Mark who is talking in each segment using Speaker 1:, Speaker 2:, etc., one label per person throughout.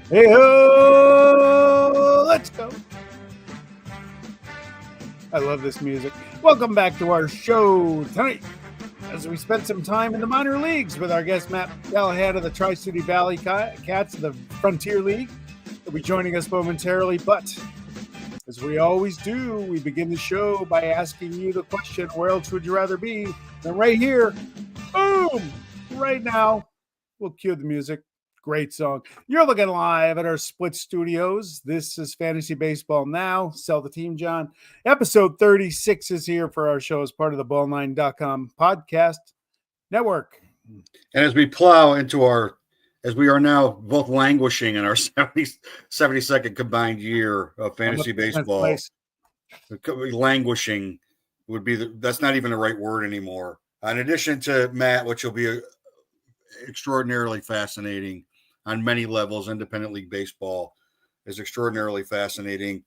Speaker 1: Hey-o! Let's go. I love this music. Welcome back to our show tonight as we spent some time in the minor leagues with our guest Matt Callahan of the Tri-City ValleyCats of the Frontier League. He'll be joining us momentarily, but as we always do, we begin the show by asking you the question, where else would you rather be than right here? Boom! Right now. We'll cue the music. Great song. You're looking live at our split studios. This is Fantasy Baseball Now. Sell the team, John. Episode 36 is here for our show as part of the ball9.com podcast network.
Speaker 2: And as we plow into as we are now both languishing in our 72nd combined year of fantasy baseball, languishing would be that's not even the right word anymore. In addition to Matt, which will be extraordinarily fascinating on many levels. Independent league baseball is extraordinarily fascinating.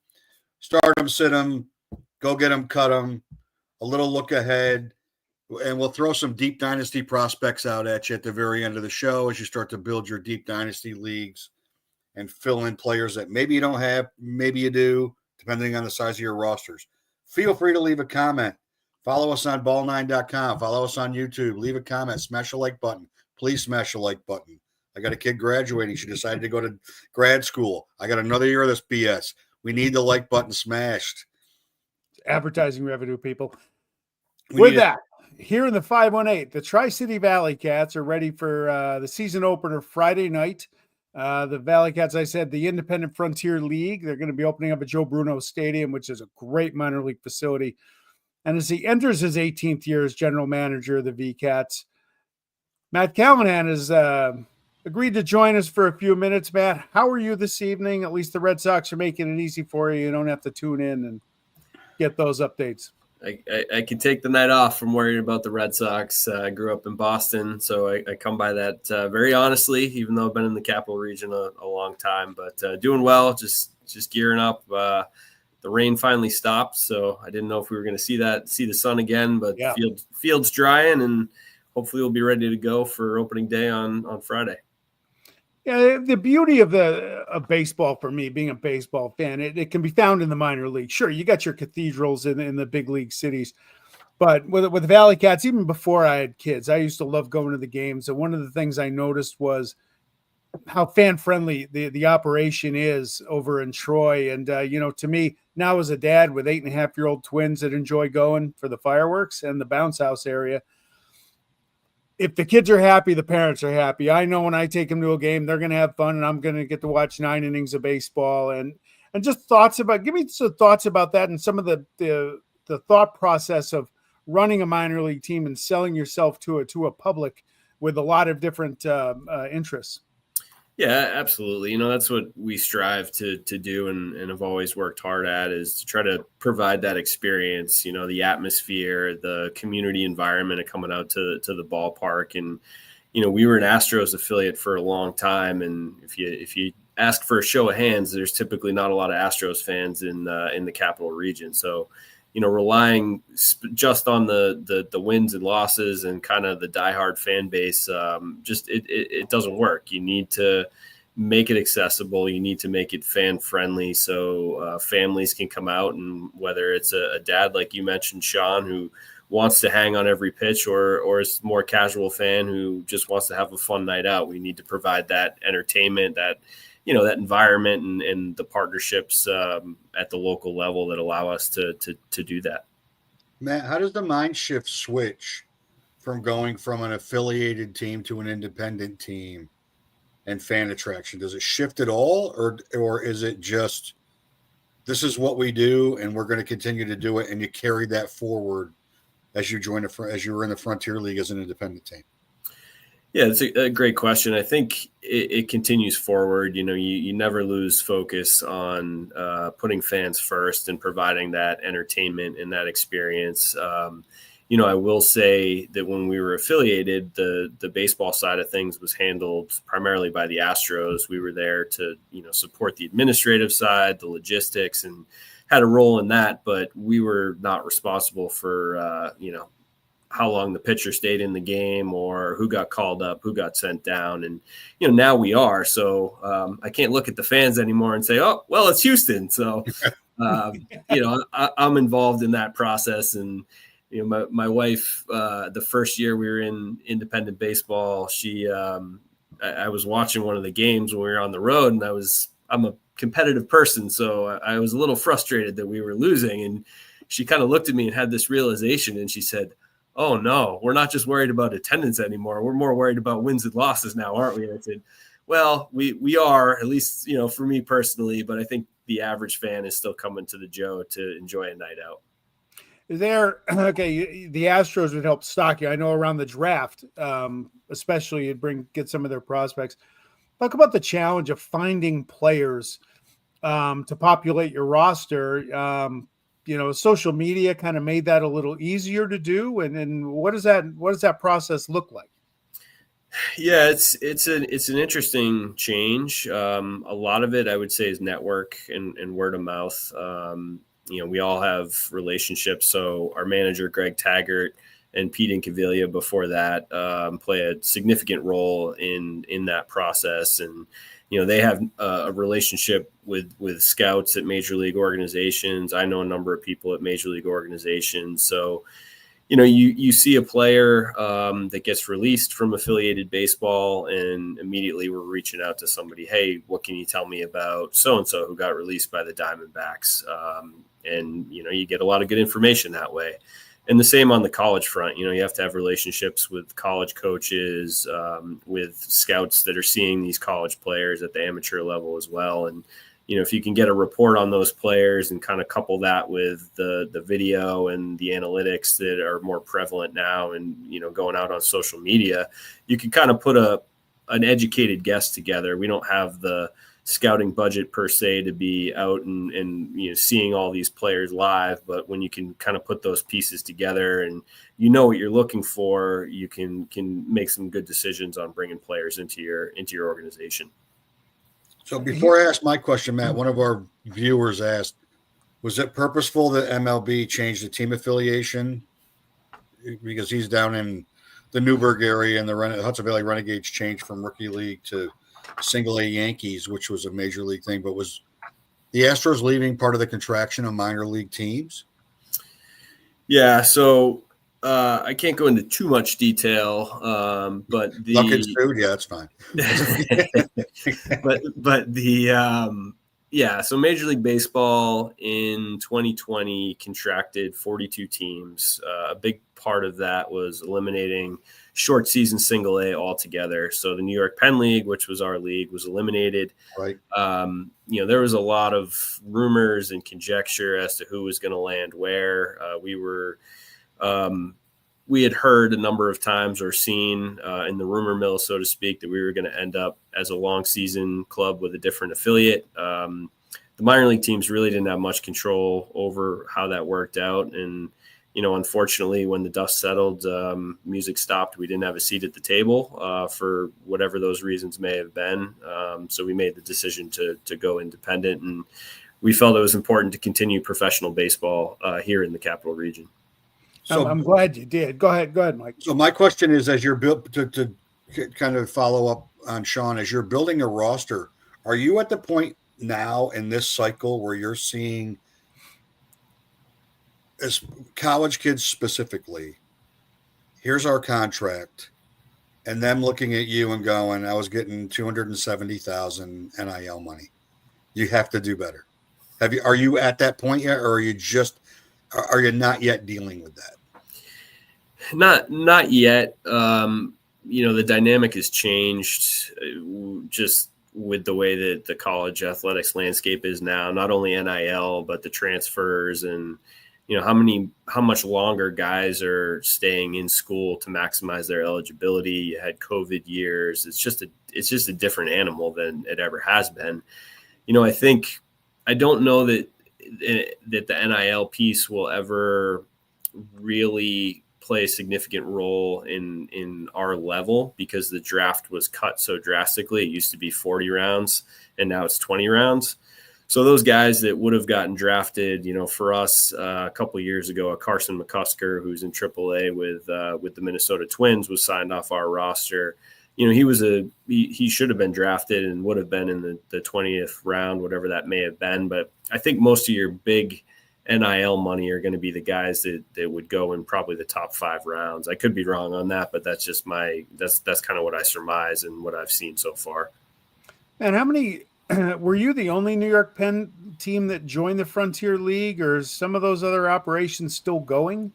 Speaker 2: Start them, sit them, go get them, cut them, a little look ahead, and we'll throw some deep dynasty prospects out at you at the very end of the show as you start to build your deep dynasty leagues and fill in players that maybe you don't have, maybe you do, depending on the size of your rosters. Feel free to leave a comment. Follow us on ball9.com. Follow us on YouTube. Leave a comment. Smash the like button. Please smash the like button. I got a kid graduating. She decided to go to grad school. I got another year of this BS. We need the like button smashed.
Speaker 1: Advertising revenue, people. With that, here in the 518, the Tri-City ValleyCats are ready for the season opener Friday night. The ValleyCats, I said, the Independent Frontier League. They're going to be opening up at Joe Bruno Stadium, which is a great minor league facility. And as he enters his 18th year as general manager of the V-Cats, Matt Callahan has agreed to join us for a few minutes. Matt, how are you this evening? At least the Red Sox are making it easy for you. You don't have to tune in and get those updates.
Speaker 3: I can take the night off from worrying about the Red Sox. I grew up in Boston, so I come by that very honestly, even though I've been in the Capital Region a long time. But doing well, just gearing up. The rain finally stopped, so I didn't know if we were going to see the sun again. But yeah. Field's drying, and hopefully we'll be ready to go for opening day on Friday.
Speaker 1: Yeah, the beauty of baseball for me, being a baseball fan, it can be found in the minor league. Sure, you got your cathedrals in the big league cities, but with the ValleyCats, even before I had kids, I used to love going to the games. And one of the things I noticed was how fan friendly the operation is over in Troy. And to me now, as a dad with 8.5-year-old twins that enjoy going for the fireworks and the bounce house area, if the kids are happy, the parents are happy. I know when I take them to a game, they're going to have fun, and I'm going to get to watch 9 innings of baseball. And just give me some thoughts about that and some of the thought process of running a minor league team and selling yourself to a public with a lot of different interests.
Speaker 3: Yeah, absolutely. That's what we strive to do and have always worked hard at, is to try to provide that experience, the atmosphere, the community environment of coming out to the ballpark. And, we were an Astros affiliate for a long time. And if you ask for a show of hands, there's typically not a lot of Astros fans in the Capital Region. So, relying just on the wins and losses and kind of the diehard fan base, it doesn't work. You need to make it accessible. You need to make it fan friendly so families can come out, and whether it's a dad like you mentioned, Sean, who wants to hang on every pitch, or is more casual fan who just wants to have a fun night out, we need to provide that entertainment, that environment and the partnerships at the local level that allow us to do that.
Speaker 2: Matt, how does the mind shift switch from going from an affiliated team to an independent team and fan attraction? Does it shift at all, or is it just, this is what we do and we're going to continue to do it, and you carry that forward as you as you were in the Frontier League as an independent team?
Speaker 3: Yeah, it's a great question. I think it continues forward. You never lose focus on putting fans first and providing that entertainment and that experience. I will say that when we were affiliated, the baseball side of things was handled primarily by the Astros. We were there to, support the administrative side, the logistics, and had a role in that, but we were not responsible for, how long the pitcher stayed in the game or who got called up, who got sent down. And, now we are. So I can't look at the fans anymore and say, oh, well, it's Houston. So, I'm involved in that process. And, my wife, the first year we were in independent baseball, I was watching one of the games when we were on the road, and I'm a competitive person. So I was a little frustrated that we were losing. And she kind of looked at me and had this realization, and she said, oh no, we're not just worried about attendance anymore. We're more worried about wins and losses now, aren't we? And I said, well, we are, at least, for me personally, but I think the average fan is still coming to the Joe to enjoy a night out.
Speaker 1: The Astros would help stock you. I know around the draft, especially you'd get some of their prospects. Talk about the challenge of finding players to populate your roster. Social media kind of made that a little easier to do. And what does that process look like?
Speaker 3: Yeah, it's an interesting change. A lot of it, I would say, is network and word of mouth. We all have relationships. So our manager, Greg Taggart, and Pete Incaviglia before that play a significant role in that process. And, they have a relationship with scouts at major league organizations. I know a number of people at major league organizations. So, you see a player that gets released from affiliated baseball, and immediately we're reaching out to somebody. Hey, what can you tell me about so-and-so who got released by the Diamondbacks? And you get a lot of good information that way. And the same on the college front. You have to have relationships with college coaches, with scouts that are seeing these college players at the amateur level as well. And, if you can get a report on those players and kind of couple that with the video and the analytics that are more prevalent now and, going out on social media, you can kind of put an educated guess together. We don't have the scouting budget per se to be out and seeing all these players live, but when you can kind of put those pieces together and what you're looking for, you can make some good decisions on bringing players into your organization.
Speaker 2: So before I ask my question, Matt, one of our viewers asked, was it purposeful that MLB changed the team affiliation? Because he's down in the Newburgh area, and the Hudson Valley Renegades changed from Rookie League to Single A Yankees, which was a major league thing. But was the Astros leaving part of the contraction of minor league teams?
Speaker 3: Yeah, so I can't go into too much detail, but
Speaker 2: yeah, that's fine.
Speaker 3: So Major League Baseball in 2020 contracted 42 teams. A big part of that was eliminating short season Single A altogether. So the New York Penn League, which was our league, was eliminated.
Speaker 2: Right.
Speaker 3: There was a lot of rumors and conjecture as to who was going to land where. We had heard a number of times or seen in the rumor mill, so to speak, that we were going to end up as a long season club with a different affiliate. The minor league teams really didn't have much control over how that worked out. And, unfortunately, when the dust settled, music stopped. We didn't have a seat at the table for whatever those reasons may have been. So we made the decision to go independent, and we felt it was important to continue professional baseball here in the Capital Region.
Speaker 1: So I'm glad you did. Go ahead, Mike.
Speaker 2: So my question is, as you're built to kind of follow up on Sean, as you're building a roster, are you at the point now in this cycle where you're seeing, as college kids specifically, here's our contract, and them looking at you and going, I was getting $270,000 NIL money. You have to do better. Are you at that point yet, or are you not yet dealing with that?
Speaker 3: Not yet. The dynamic has changed just with the way that the college athletics landscape is now, not only NIL, but the transfers and, how much longer guys are staying in school to maximize their eligibility. You had COVID years. It's just a different animal than it ever has been. I don't know that the NIL piece will ever really play a significant role in our level, because the draft was cut so drastically. It used to be 40 rounds and now it's 20 rounds. So those guys that would have gotten drafted, for us a couple of years ago, Carson McCusker, who's in AAA with the Minnesota Twins, was signed off our roster. He should have been drafted and would have been in the 20th round, whatever that may have been. But I think most of your big NIL money are going to be the guys that would go in probably the top 5 rounds. I could be wrong on that, but that's just that's kind of what I surmise and what I've seen so far.
Speaker 1: And how many were you the only New York Penn team that joined the Frontier League, or is some of those other operations still going?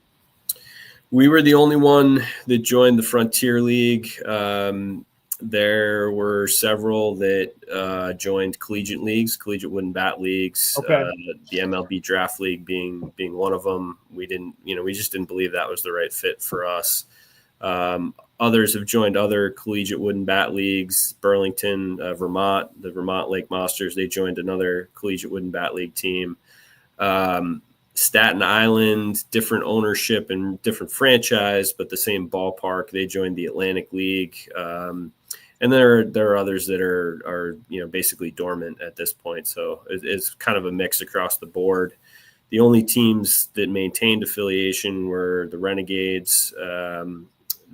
Speaker 3: We were the only one that joined the Frontier League. There were several that joined collegiate leagues, collegiate wooden bat leagues.
Speaker 1: Okay.
Speaker 3: The MLB draft league being one of them. We just didn't believe that was the right fit for us. Others have joined other collegiate wooden bat leagues. Burlington, Vermont, the Vermont Lake Monsters, they joined another collegiate wooden bat league team. Staten Island, different ownership and different franchise, but the same ballpark. They joined the Atlantic League. And there are others that are basically dormant at this point. So it's kind of a mix across the board. The only teams that maintained affiliation were the Renegades,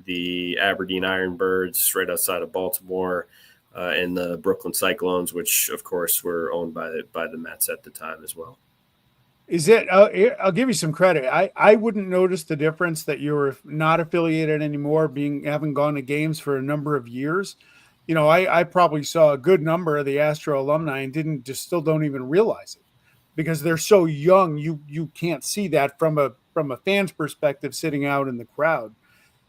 Speaker 3: the Aberdeen Ironbirds right outside of Baltimore, and the Brooklyn Cyclones, which of course were owned by the Mets at the time as well.
Speaker 1: Is it? I'll give you some credit. I wouldn't notice the difference that you were not affiliated anymore, having gone to games for a number of years. I probably saw a good number of the Astro alumni and still don't even realize it because they're so young. You can't see that from a fan's perspective sitting out in the crowd.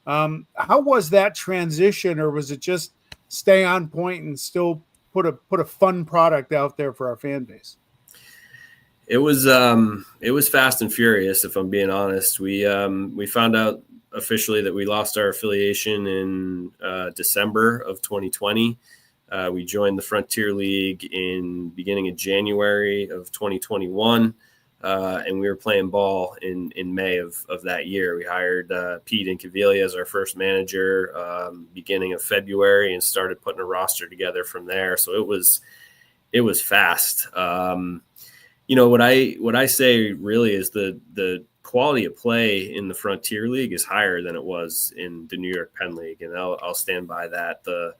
Speaker 1: How was that transition, or was it just stay on point and still put a fun product out there for our fan base?
Speaker 3: It was fast and furious, if I'm being honest. We found out officially that we lost our affiliation in December of 2020. We joined the Frontier League in beginning of January of 2021, and we were playing ball in May of that year. We hired Pete Incaviglia as our first manager beginning of February and started putting a roster together from there. So it was fast. What I say really is the quality of play in the Frontier League is higher than it was in the New York Penn League, and I'll stand by that. The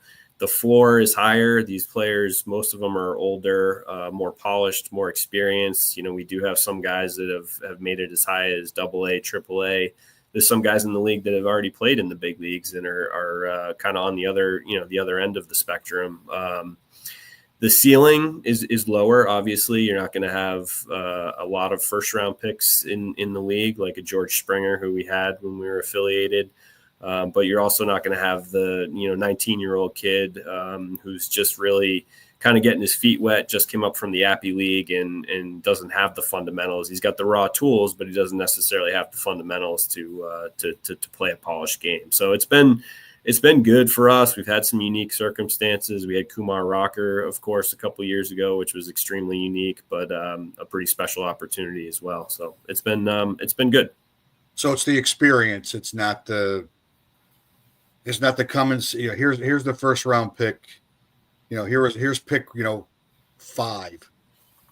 Speaker 3: floor is higher. These players, most of them are older, more polished, more experienced. We do have some guys that have made it as high as AA, AAA. There's some guys in the league that have already played in the big leagues and are kind of on the other end of the spectrum. The ceiling is lower. Obviously, you're not going to have a lot of first-round picks in the league like a George Springer, who we had when we were affiliated. But you're also not going to have the 19-year-old kid who's just really kind of getting his feet wet, just came up from the Appy League and doesn't have the fundamentals. He's got the raw tools, but he doesn't necessarily have the fundamentals to play a polished game. So it's been good for us. We've had some unique circumstances. We had Kumar Rocker, of course, a couple of years ago, which was extremely unique, but a pretty special opportunity as well. So it's been good.
Speaker 2: So it's the experience. It's not the Cummins. Here's the first round pick. Here's pick 5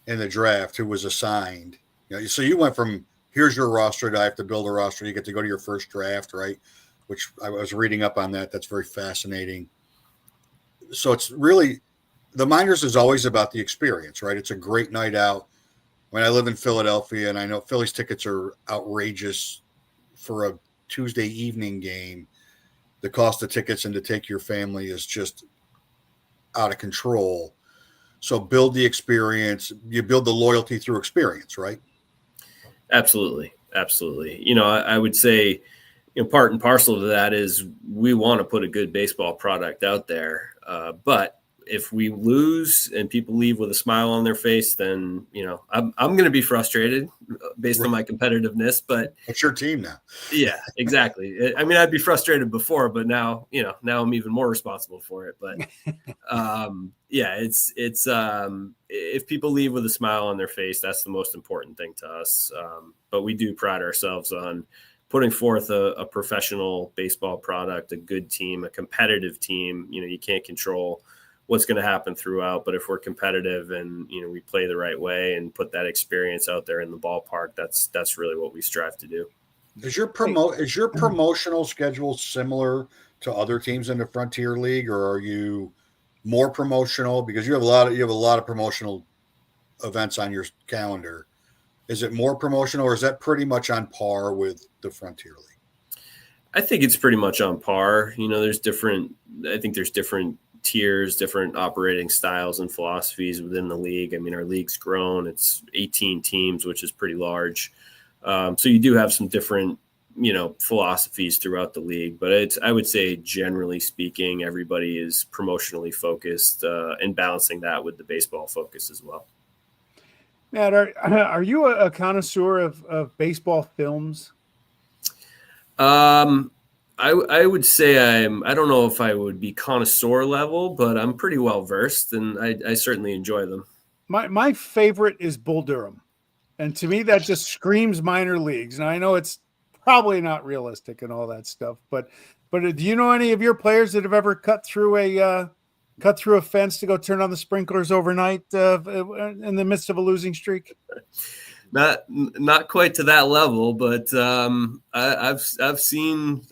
Speaker 2: in the draft who was assigned. So you went from here's your roster to I have to build a roster. You get to go to your first draft, right? Which I was reading up on that. That's very fascinating. So it's really, the minors is always about the experience, right? It's a great night out. When I live in Philadelphia, and I know Phillies tickets are outrageous for a Tuesday evening game, the cost of tickets and to take your family is just out of control. So build the experience. You build the loyalty through experience, right?
Speaker 3: Absolutely. I would say, part and parcel to that is we want to put a good baseball product out there. But if we lose and people leave with a smile on their face, then, I'm going to be frustrated based on my competitiveness, but
Speaker 2: it's your team now.
Speaker 3: Yeah, exactly. I mean, I'd be frustrated before, but now I'm even more responsible for it. But it's if people leave with a smile on their face, that's the most important thing to us. But we do pride ourselves on putting forth a professional baseball product, a good team, a competitive team. You can't control what's going to happen throughout. But if we're competitive and, we play the right way and put that experience out there in the ballpark, that's really what we strive to do.
Speaker 2: Is your promotional schedule similar to other teams in the Frontier League, or are you more promotional because you have a lot of promotional events on your calendar? Is it more promotional, or is that pretty much on par with the Frontier League?
Speaker 3: I think it's pretty much on par. There's different tiers, different operating styles and philosophies within the league. I mean, our league's grown. It's 18 teams, which is pretty large. So you do have some different, philosophies throughout the league, but I would say generally speaking, everybody is promotionally focused and balancing that with the baseball focus as well.
Speaker 1: Matt, are you a connoisseur of baseball films?
Speaker 3: I would say I don't know if I would be connoisseur level, but I'm pretty well versed, and I certainly enjoy them.
Speaker 1: My favorite is Bull Durham. And to me, that just screams minor leagues. And I know it's probably not realistic and all that stuff, but do you know any of your players that have ever cut through a fence to go turn on the sprinklers overnight in the midst of a losing streak?
Speaker 3: Not quite to that level, but I've seen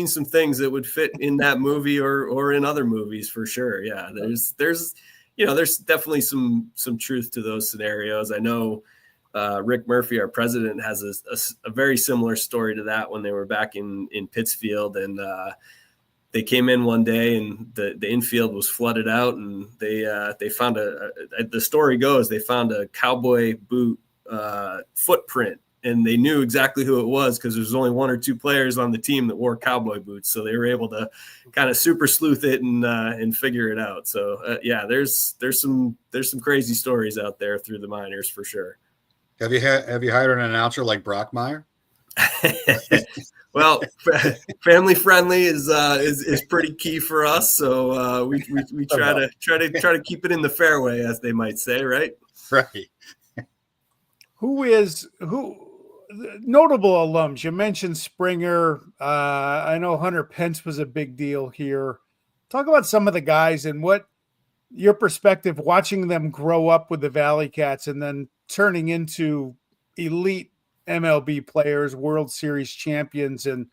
Speaker 3: some things that would fit in that movie or in other movies for sure. Yeah, there's definitely some truth to those scenarios. I know Rick Murphy, our president, has a very similar story to that when they were back in Pittsfield, and they came in one day and the infield was flooded out, and they found the story goes they found a cowboy boot footprint, and they knew exactly who it was because there's only one or two players on the team that wore cowboy boots, so they were able to kind of super sleuth it and figure it out. So there's some crazy stories out there through the minors for sure.
Speaker 2: Have you hired an announcer like Brockmeyer?
Speaker 3: Well, family friendly is pretty key for us, so we try to keep it in the fairway, as they might say, right?
Speaker 2: Right.
Speaker 1: Who notable alums? You mentioned Springer. I know Hunter Pence was a big deal here. Talk about some of the guys and what your perspective watching them grow up with the ValleyCats and then turning into elite MLB players, World Series champions. And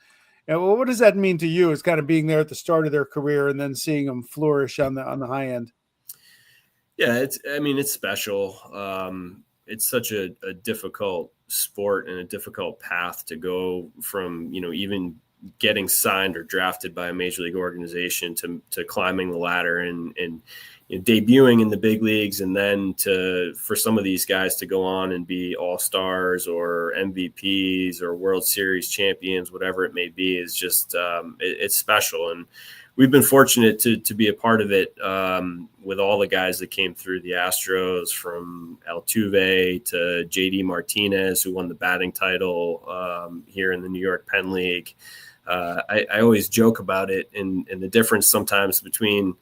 Speaker 1: what does that mean to you as kind of being there at the start of their career and then seeing them flourish on the high end?
Speaker 3: Yeah, it's special. It's such a difficult sport and a difficult path to go from, even getting signed or drafted by a major league organization to climbing the ladder and debuting in the big leagues, and then for some of these guys to go on and be all-stars or MVPs or World Series champions, whatever it may be, is just it's special. And we've been fortunate to be a part of it with all the guys that came through the Astros, from Altuve to JD Martinez, who won the batting title here in the New York Penn League. I always joke about it and the difference sometimes between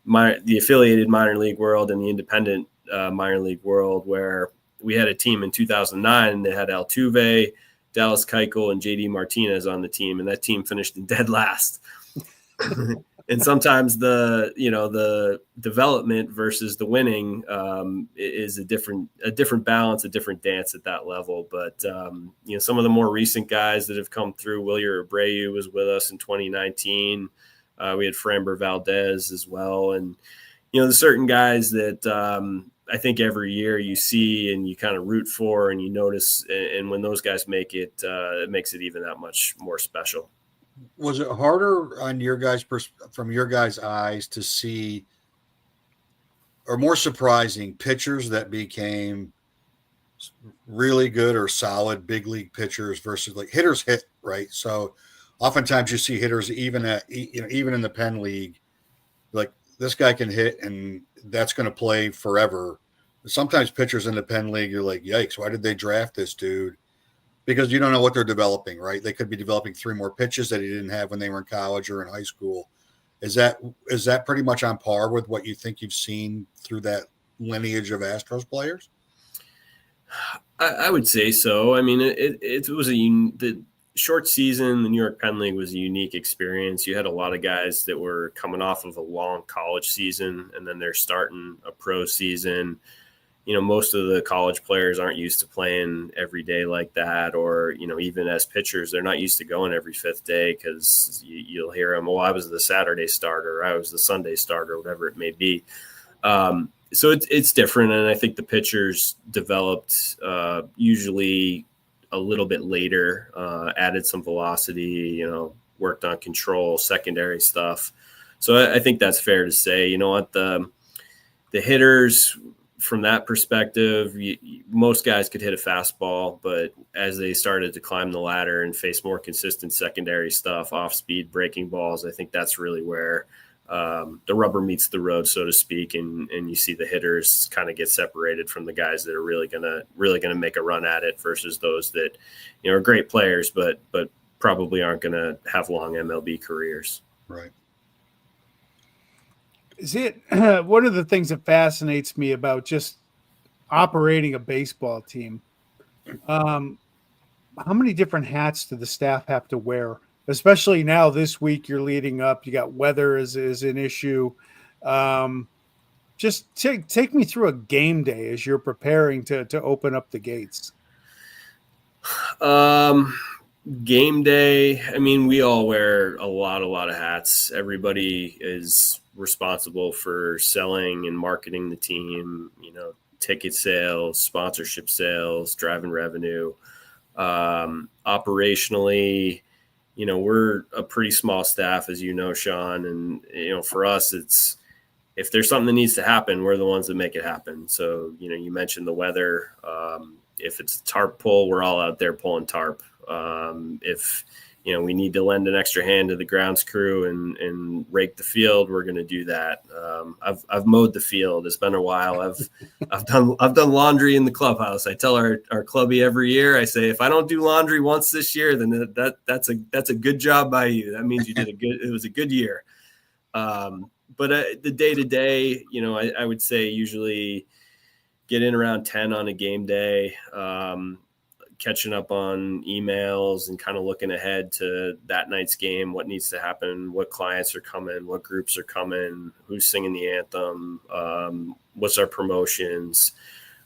Speaker 3: the affiliated minor league world and the independent minor league world, where we had a team in 2009 that had Altuve, Dallas Keuchel, and JD Martinez on the team, and that team finished in dead last. And sometimes the development versus the winning is a different balance, a different dance at that level. But some of the more recent guys that have come through, Wilyer Abreu was with us in 2019. We had Framber Valdez as well. And, there's certain guys that I think every year you see and you kind of root for and you notice. And when those guys make it, it makes it even that much more special.
Speaker 2: Was it harder on from your guys' eyes to see, or more surprising, pitchers that became really good or solid big league pitchers versus like hitters hit, right? So oftentimes you see hitters even in the Penn League, like this guy can hit and that's going to play forever. Sometimes pitchers in the Penn League, you're like, yikes, why did they draft this dude? Because you don't know what they're developing, right? They could be developing 3 more pitches that he didn't have when they were in college or in high school. Is that pretty much on par with what you think you've seen through that lineage of Astros players?
Speaker 3: I would say so. I mean, it was short season, the New York Penn League was a unique experience. You had a lot of guys that were coming off of a long college season, and then they're starting a pro season. Most of the college players aren't used to playing every day like that, or, even as pitchers, they're not used to going every fifth day, because you'll hear them, I was the Saturday starter, I was the Sunday starter, whatever it may be. So it's different. And I think the pitchers developed usually a little bit later, added some velocity, worked on control, secondary stuff. So I think that's fair to say. What the hitters, from that perspective, most guys could hit a fastball, but as they started to climb the ladder and face more consistent secondary stuff, off-speed breaking balls, I think that's really where the rubber meets the road, so to speak, and you see the hitters kind of get separated from the guys that are really gonna make a run at it, versus those that are great players, but probably aren't gonna have long MLB careers.
Speaker 2: Right.
Speaker 1: Is it one of the things that fascinates me about just operating a baseball team? How many different hats do the staff have to wear? Especially now, this week you're leading up. You got weather is an issue. Just take me through a game day as you're preparing to open up the gates.
Speaker 3: Game day, I mean, we all wear a lot of hats. Everybody is responsible for selling and marketing the team, ticket sales, sponsorship sales, driving revenue. Operationally, we're a pretty small staff, as Sean, and, for us, it's, if there's something that needs to happen, we're the ones that make it happen. So, you mentioned the weather. If it's tarp pull, we're all out there pulling tarp. If, we need to lend an extra hand to the grounds crew and rake the field, we're going to do that. I've mowed the field. It's been a while. I've done laundry in the clubhouse. I tell our clubby every year, I say, if I don't do laundry once this year, then that's a good job by you. That means it was a good year. But the day to day, I would say usually get in around 10 on a game day, catching up on emails and kind of looking ahead to that night's game, what needs to happen, what clients are coming, what groups are coming, who's singing the anthem, what's our promotions,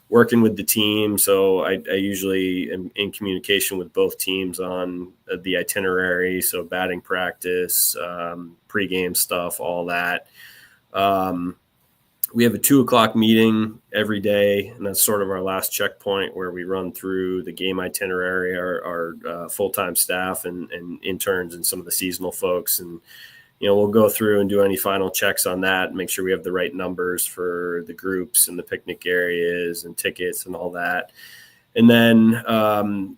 Speaker 3: working with the team. So I usually am in communication with both teams on the itinerary. So batting practice, pregame stuff, all that. We have a 2:00 meeting every day, and that's sort of our last checkpoint where we run through the game itinerary, our full-time staff and interns and some of the seasonal folks. And, we'll go through and do any final checks on that and make sure we have the right numbers for the groups and the picnic areas and tickets and all that. And then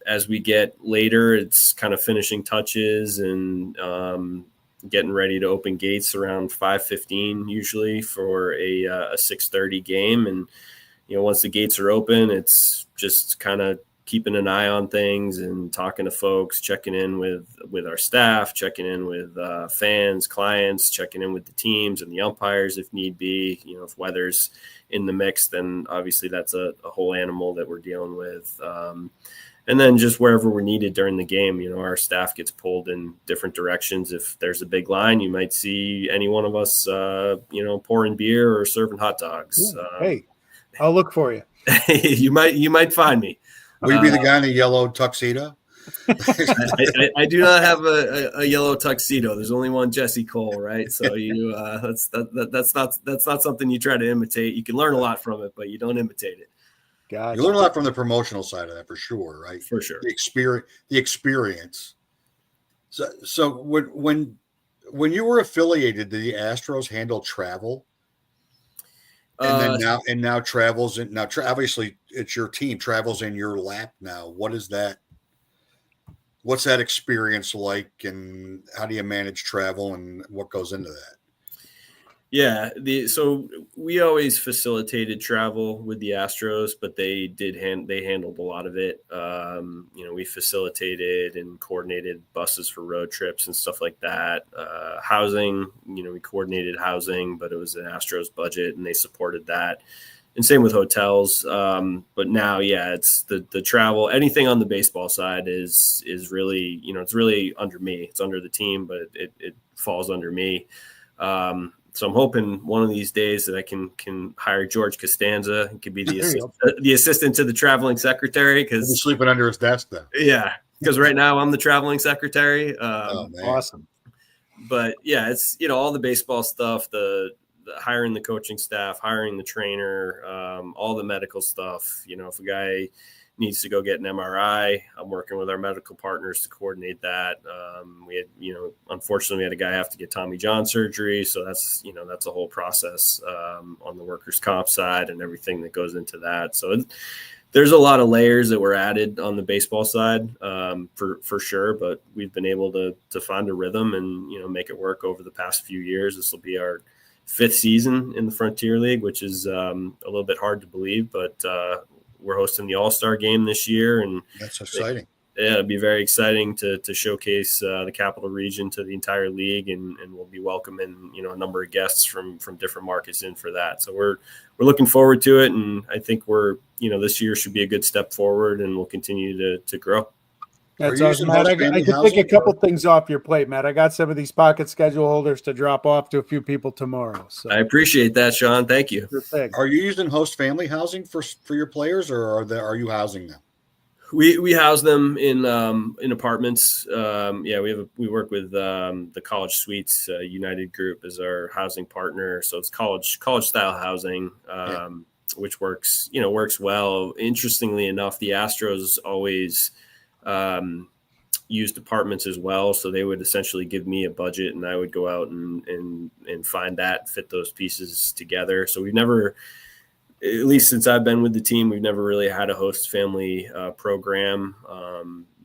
Speaker 3: as we get later, it's kind of finishing touches and getting ready to open gates around 5:15 usually for a 6:30 game. And, once the gates are open, it's just kind of keeping an eye on things and talking to folks, checking in with our staff, checking in with fans, clients, checking in with the teams and the umpires if need be. If weather's in the mix, then obviously that's a whole animal that we're dealing with. And then just wherever we're needed during the game, our staff gets pulled in different directions. If there's a big line, you might see any one of us, pouring beer or serving hot dogs.
Speaker 1: Ooh, hey, I'll look for you.
Speaker 3: You might find me.
Speaker 2: Will you be the guy in a yellow tuxedo?
Speaker 3: I do not have a yellow tuxedo. There's only one Jesse Cole, right? So that's not something you try to imitate. You can learn a lot from it, but you don't imitate it.
Speaker 1: Gotcha.
Speaker 2: You learn a lot from the promotional side of that, for sure, right?
Speaker 3: For sure.
Speaker 2: The experience. So when you were affiliated, did the Astros handle travel? And now travels in. Now, obviously, it's your team. Travels in your lap now. What is that? What's that experience like, and how do you manage travel, and what goes into that?
Speaker 3: Yeah, so we always facilitated travel with the Astros, but they handled a lot of it. We facilitated and coordinated buses for road trips and stuff like that. Housing, we coordinated housing, but it was an Astros budget and they supported that. and same with hotels. But now, yeah, it's the travel. Anything on the baseball side is really, it's really under me. It's under the team, but it falls under me. So I'm hoping one of these days that I can hire George Costanza. He could be the assistant to the traveling secretary, because
Speaker 2: he's sleeping under his desk though.
Speaker 3: Yeah, because right now I'm the traveling secretary.
Speaker 1: Awesome.
Speaker 3: But yeah, it's all the baseball stuff, the hiring the coaching staff, hiring the trainer, all the medical stuff. If a guy needs to go get an MRI, I'm working with our medical partners to coordinate that. We had, unfortunately, we had a guy have to get Tommy John surgery, so that's a whole process on the workers' comp side and everything that goes into that. So there's a lot of layers that were added on the baseball side, for sure, but we've been able to find a rhythm and make it work over the past few years. This will be our 5th season in the Frontier League, which is a little bit hard to believe, but we're hosting the All-Star game this year, and
Speaker 2: that's exciting.
Speaker 3: It'd be very exciting to showcase the Capital Region to the entire league, and we'll be welcoming a number of guests from different markets in for that. So we're looking forward to it, and I think this year should be a good step forward, and we'll continue to grow.
Speaker 1: That's awesome, Matt. I can take a couple things off your plate, Matt. I got some of these pocket schedule holders to drop off to a few people tomorrow. So
Speaker 3: I appreciate that, Sean. Thank you.
Speaker 2: Are you using host family housing for your players, or are you housing them?
Speaker 3: We house them in apartments. We work with the College Suites United Group as our housing partner. So it's college style housing, which works well. Interestingly enough, the Astros always used apartments as well. So they would essentially give me a budget, and I would go out and find that, fit those pieces together. So we've never, at least since I've been with the team, we've never really had a host family program.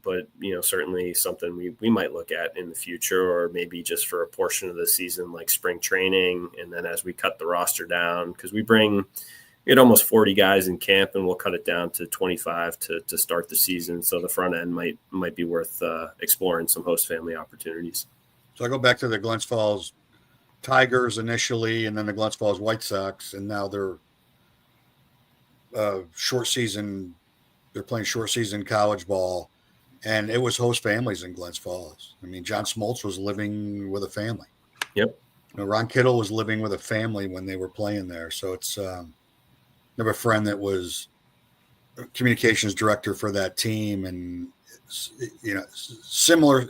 Speaker 3: But certainly something we might look at in the future, or maybe just for a portion of the season, like spring training. And then as we cut the roster down, because we had almost 40 guys in camp, and we'll cut it down to 25 to start the season. So the front end might be worth exploring some host family opportunities.
Speaker 2: So I go back to the Glens Falls Tigers initially, and then the Glens Falls White Sox, and now they're short season. They're playing short season college ball, and it was host families in Glens Falls. I mean, John Smoltz was living with a family.
Speaker 3: Yep.
Speaker 2: Ron Kittle was living with a family when they were playing there. So it's I have a friend that was communications director for that team, and similar,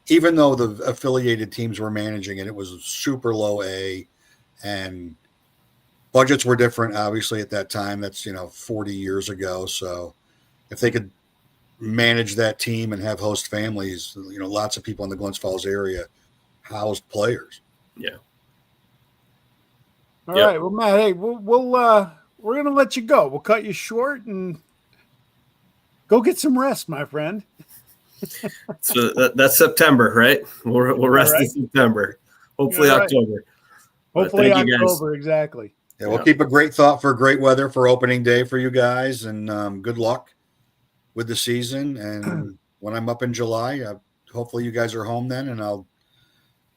Speaker 2: even though the affiliated teams were managing it, it was super low A, and budgets were different, obviously, at that time. That's 40 years ago. So if they could manage that team and have host families, lots of people in the Glens Falls area housed players.
Speaker 3: Yeah.
Speaker 1: All right. Well, Matt, hey, we're going to let you go. We'll cut you short and go get some rest, my friend.
Speaker 3: So that's September, right? We'll rest in September. Hopefully October.
Speaker 1: Hopefully October, exactly.
Speaker 2: Yeah, we'll keep a great thought for great weather for opening day for you guys, and good luck with the season. And when I'm up in July, hopefully you guys are home then, and I'll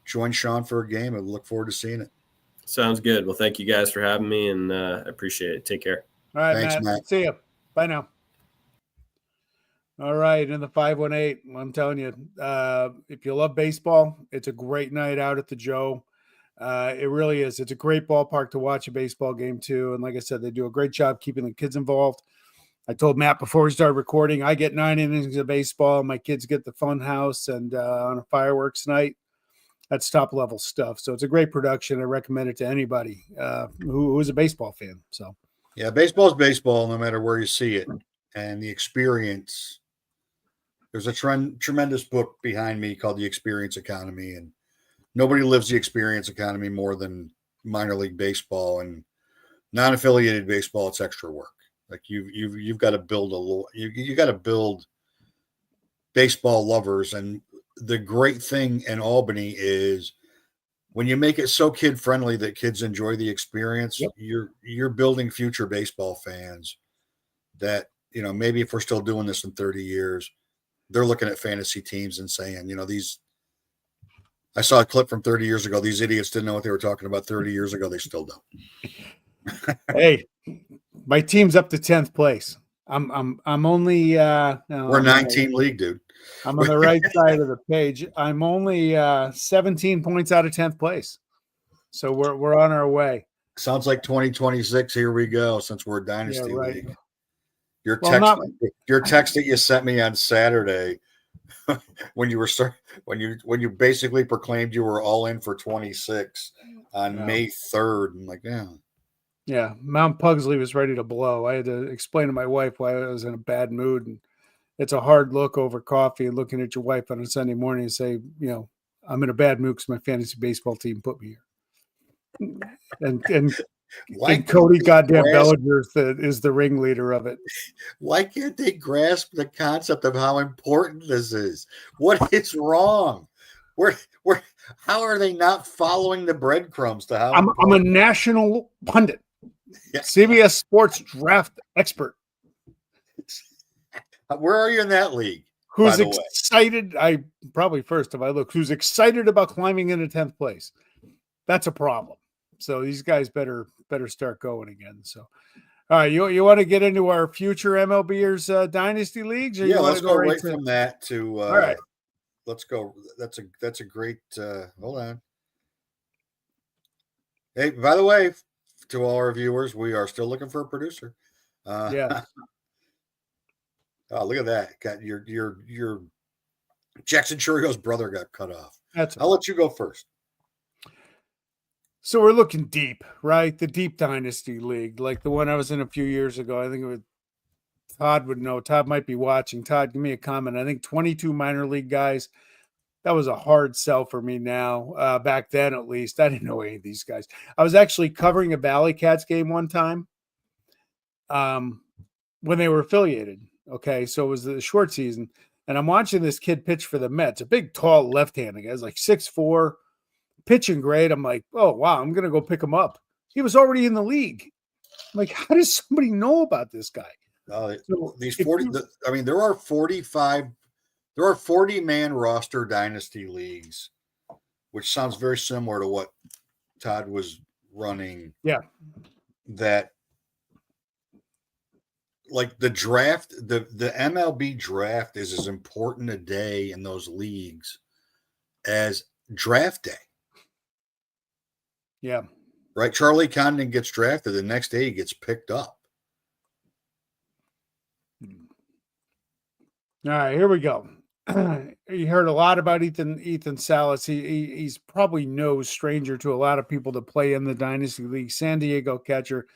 Speaker 2: join Sean for a game. I look forward to seeing it.
Speaker 3: Sounds good. Well, thank you guys for having me, and I appreciate it. Take care.
Speaker 1: All right, thanks, Matt. See you. Bye now. All right, in the 518, I'm telling you, if you love baseball, it's a great night out at the Joe. It really is. It's a great ballpark to watch a baseball game too. And like I said, they do a great job keeping the kids involved. I told Matt before we started recording, I get 9 innings of baseball. My kids get the fun house, and on a fireworks night, that's top level stuff. So it's a great production. I recommend it to anybody who is a baseball fan. So
Speaker 2: yeah, baseball's baseball, no matter where you see it, and the experience. There's a tremendous book behind me called The Experience Economy, and nobody lives the experience economy more than minor league baseball. And non-affiliated baseball, it's extra work. Like you've got to build you got to build baseball lovers. And the great thing in Albany is when you make it so kid friendly that kids enjoy the experience, you're building future baseball fans that, maybe if we're still doing this in 30 years, they're looking at fantasy teams and saying, I saw a clip from 30 years ago. These idiots didn't know what they were talking about 30 years ago. They still don't.
Speaker 1: Hey, My team's up to 10th place. I'm only no,
Speaker 2: We're a 9-team league, dude.
Speaker 1: I'm on the right side of the page. I'm only 17 points out of 10th place. So we're on our way.
Speaker 2: Sounds like 2026. Here we go. Since we're a
Speaker 1: Yeah,
Speaker 2: dynasty
Speaker 1: right.
Speaker 2: league, your
Speaker 1: Well,
Speaker 2: text that you sent me on Saturday when you basically proclaimed you were all in for 26 on May 3rd. I'm like, yeah.
Speaker 1: Yeah, Mount Pugsley was ready to blow. I had to explain to my wife why I was in a bad mood, and it's a hard look over coffee and looking at your wife on a Sunday morning and say, I'm in a bad mood because my fantasy baseball team put me here. And Cody goddamn Bellinger is the ringleader of it.
Speaker 2: Why can't they grasp the concept of how important this is? What is wrong? How are they not following the breadcrumbs to how
Speaker 1: I'm a national pundit. Yeah. CBS Sports draft expert.
Speaker 2: Where are you in that league?
Speaker 1: Who's excited? I probably first if I look, who's excited about climbing into 10th place? That's a problem. So these guys better start going again. So, all right, you want to get into our future MLBers dynasty leagues? Or
Speaker 2: let's go right from that to.
Speaker 1: All right,
Speaker 2: let's go. That's a great. Hold on. Hey, by the way, to all our viewers, we are still looking for a producer.
Speaker 1: Yeah.
Speaker 2: Oh, look at that! Got your Jackson Churio's brother got cut off. I'll let you go first.
Speaker 1: So we're looking deep, right? The deep dynasty league, like the one I was in a few years ago. I think it was Todd would know. Todd might be watching. Todd, give me a comment. I think 22 minor league guys. That was a hard sell for me now. Back then, at least, I didn't know any of these guys. I was actually covering a ValleyCats game one time when they were affiliated. Okay, so it was the short season, and I'm watching this kid pitch for the Mets, a big, tall left-handed guy, like 6'4", pitching great. I'm like, oh, wow, I'm going to go pick him up. He was already in the league. I'm like, how does somebody know about this guy?
Speaker 2: These 40, there are 45, there are 40-man roster dynasty leagues, which sounds very similar to what Todd was running.
Speaker 1: Yeah.
Speaker 2: That, like the draft, the MLB draft is as important a day in those leagues as draft day.
Speaker 1: Yeah.
Speaker 2: Right. Charlie Condon gets drafted. The next day he gets picked up.
Speaker 1: All right, here we go. You heard a lot about Ethan Salas. He's probably no stranger to a lot of people that play in the Dynasty League. San Diego catcher,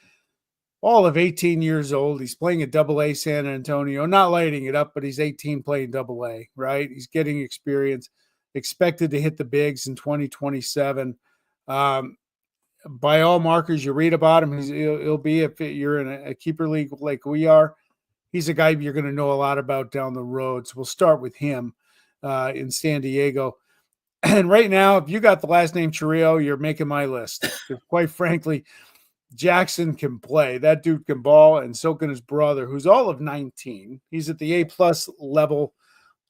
Speaker 1: all of 18 years old. He's playing at AA San Antonio, not lighting it up, but he's 18 playing AA, right? He's getting experience, expected to hit the bigs in 2027. By all markers, you read about him, he'll be, if you're in a keeper league like we are, he's a guy you're going to know a lot about down the road. So we'll start with him in San Diego. And right now, if you got the last name Chourio, you're making my list. Because quite frankly, Jackson can play. That dude can ball, and so can his brother, who's all of 19. He's at the A+ level,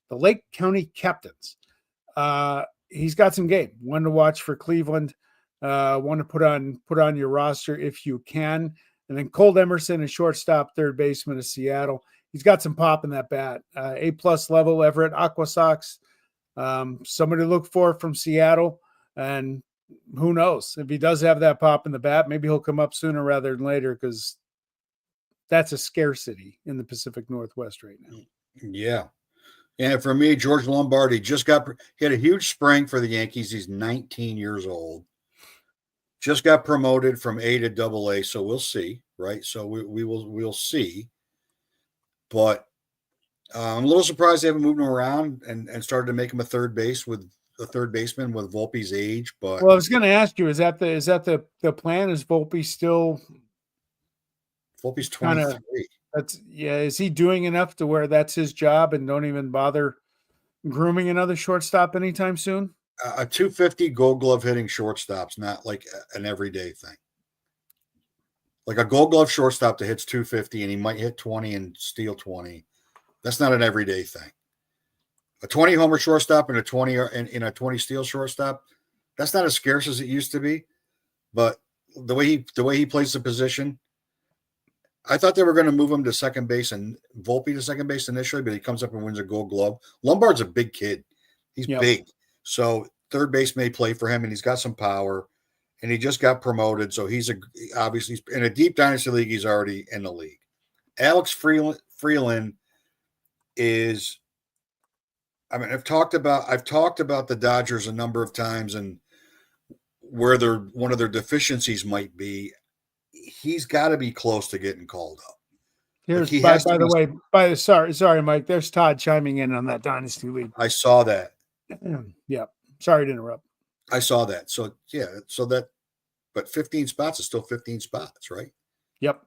Speaker 1: the Lake County Captains. He's got some game. One to watch for Cleveland. One to put on your roster if you can. And then Colt Emerson, a shortstop, third baseman of Seattle. He's got some pop in that bat. A+ level, Everett Aqua Sox. Somebody to look for from Seattle. And who knows? If he does have that pop in the bat, maybe he'll come up sooner rather than later, because that's a scarcity in the Pacific Northwest right now.
Speaker 2: Yeah. And for me, George Lombardi he had a huge spring for the Yankees. He's 19 years old. Just got promoted from A to AA, so we'll see, right? So we'll see. But I'm a little surprised they haven't moved him around and started to make him a third baseman with Volpe's age. But
Speaker 1: well, I was going to ask you, is that the plan? Is Volpe still?
Speaker 2: Volpe's 23.
Speaker 1: Is he doing enough to where that's his job and don't even bother grooming another shortstop anytime soon?
Speaker 2: A 250 Gold Glove hitting shortstop's not like an everyday thing. Like a Gold Glove shortstop that hits 250 and he might hit 20 and steal 20. That's not an everyday thing. A 20 homer shortstop and a 20 in a 20 steal shortstop, that's not as scarce as it used to be. But the way he plays the position, I thought they were going to move him to second base and Volpe to second base initially, but he comes up and wins a Gold Glove. Lombard's a big kid. He's big. So third base may play for him, and he's got some power, and he just got promoted. So he's obviously in a deep dynasty league. He's already in the league. Alex Freeland is. I mean, I've talked about the Dodgers a number of times and where one of their deficiencies might be. He's got to be close to getting called up.
Speaker 1: Here's by the way, sorry, Mike. There's Todd chiming in on that dynasty league.
Speaker 2: I saw that.
Speaker 1: Yeah. Sorry to interrupt.
Speaker 2: I saw that. So yeah, but 15 spots is still 15 spots, right?
Speaker 1: Yep.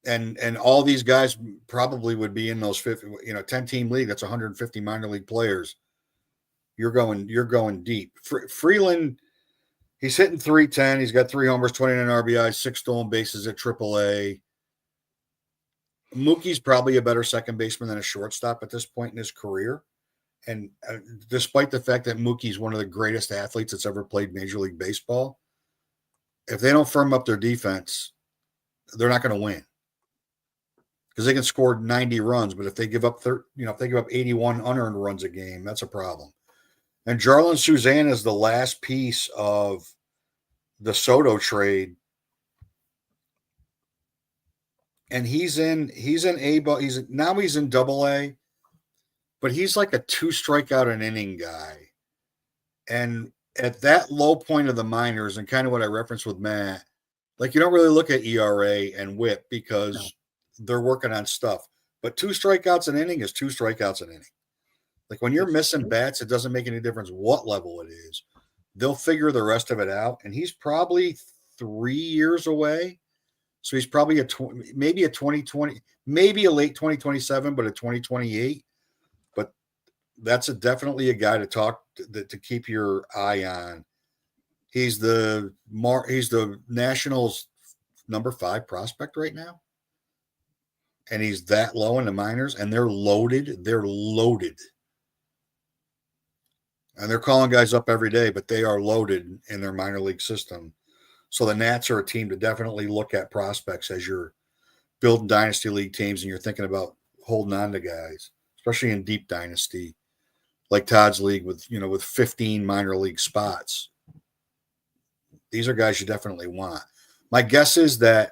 Speaker 2: And all these guys probably would be in those 50, 10-team league. That's 150 minor league players. You're going deep. Freeland, he's hitting 310. He's got 3 homers, 29 RBIs, 6 stolen bases at AAA. Mookie's probably a better second baseman than a shortstop at this point in his career. And despite the fact that Mookie's one of the greatest athletes that's ever played Major League Baseball, if they don't firm up their defense, they're not going to win. Because they can score 90 runs, but if they give up 81 unearned runs a game, that's a problem. And Jarlin Suzanne is the last piece of the Soto trade. And he's in A, but he's in Double-A, but he's like a 2 strikeout an inning guy. And at that low point of the minors, and kind of what I referenced with Matt, like you don't really look at ERA and WHIP because they're working on stuff. But 2 strikeouts an inning is 2 strikeouts an inning. Like when you're missing bats, it doesn't make any difference what level it is. They'll figure the rest of it out. And he's probably 3 years away. So he's probably maybe a 2020, maybe a late 2027, but a 2028. But that's definitely a guy to keep your eye on. He's the Nationals' number 5 prospect right now. And he's that low in the minors, and they're loaded. They're loaded. And they're calling guys up every day, but they are loaded in their minor league system. So the Nats are a team to definitely look at prospects as you're building dynasty league teams and you're thinking about holding on to guys, especially in deep dynasty, like Todd's league with 15 minor league spots. These are guys you definitely want. My guess is that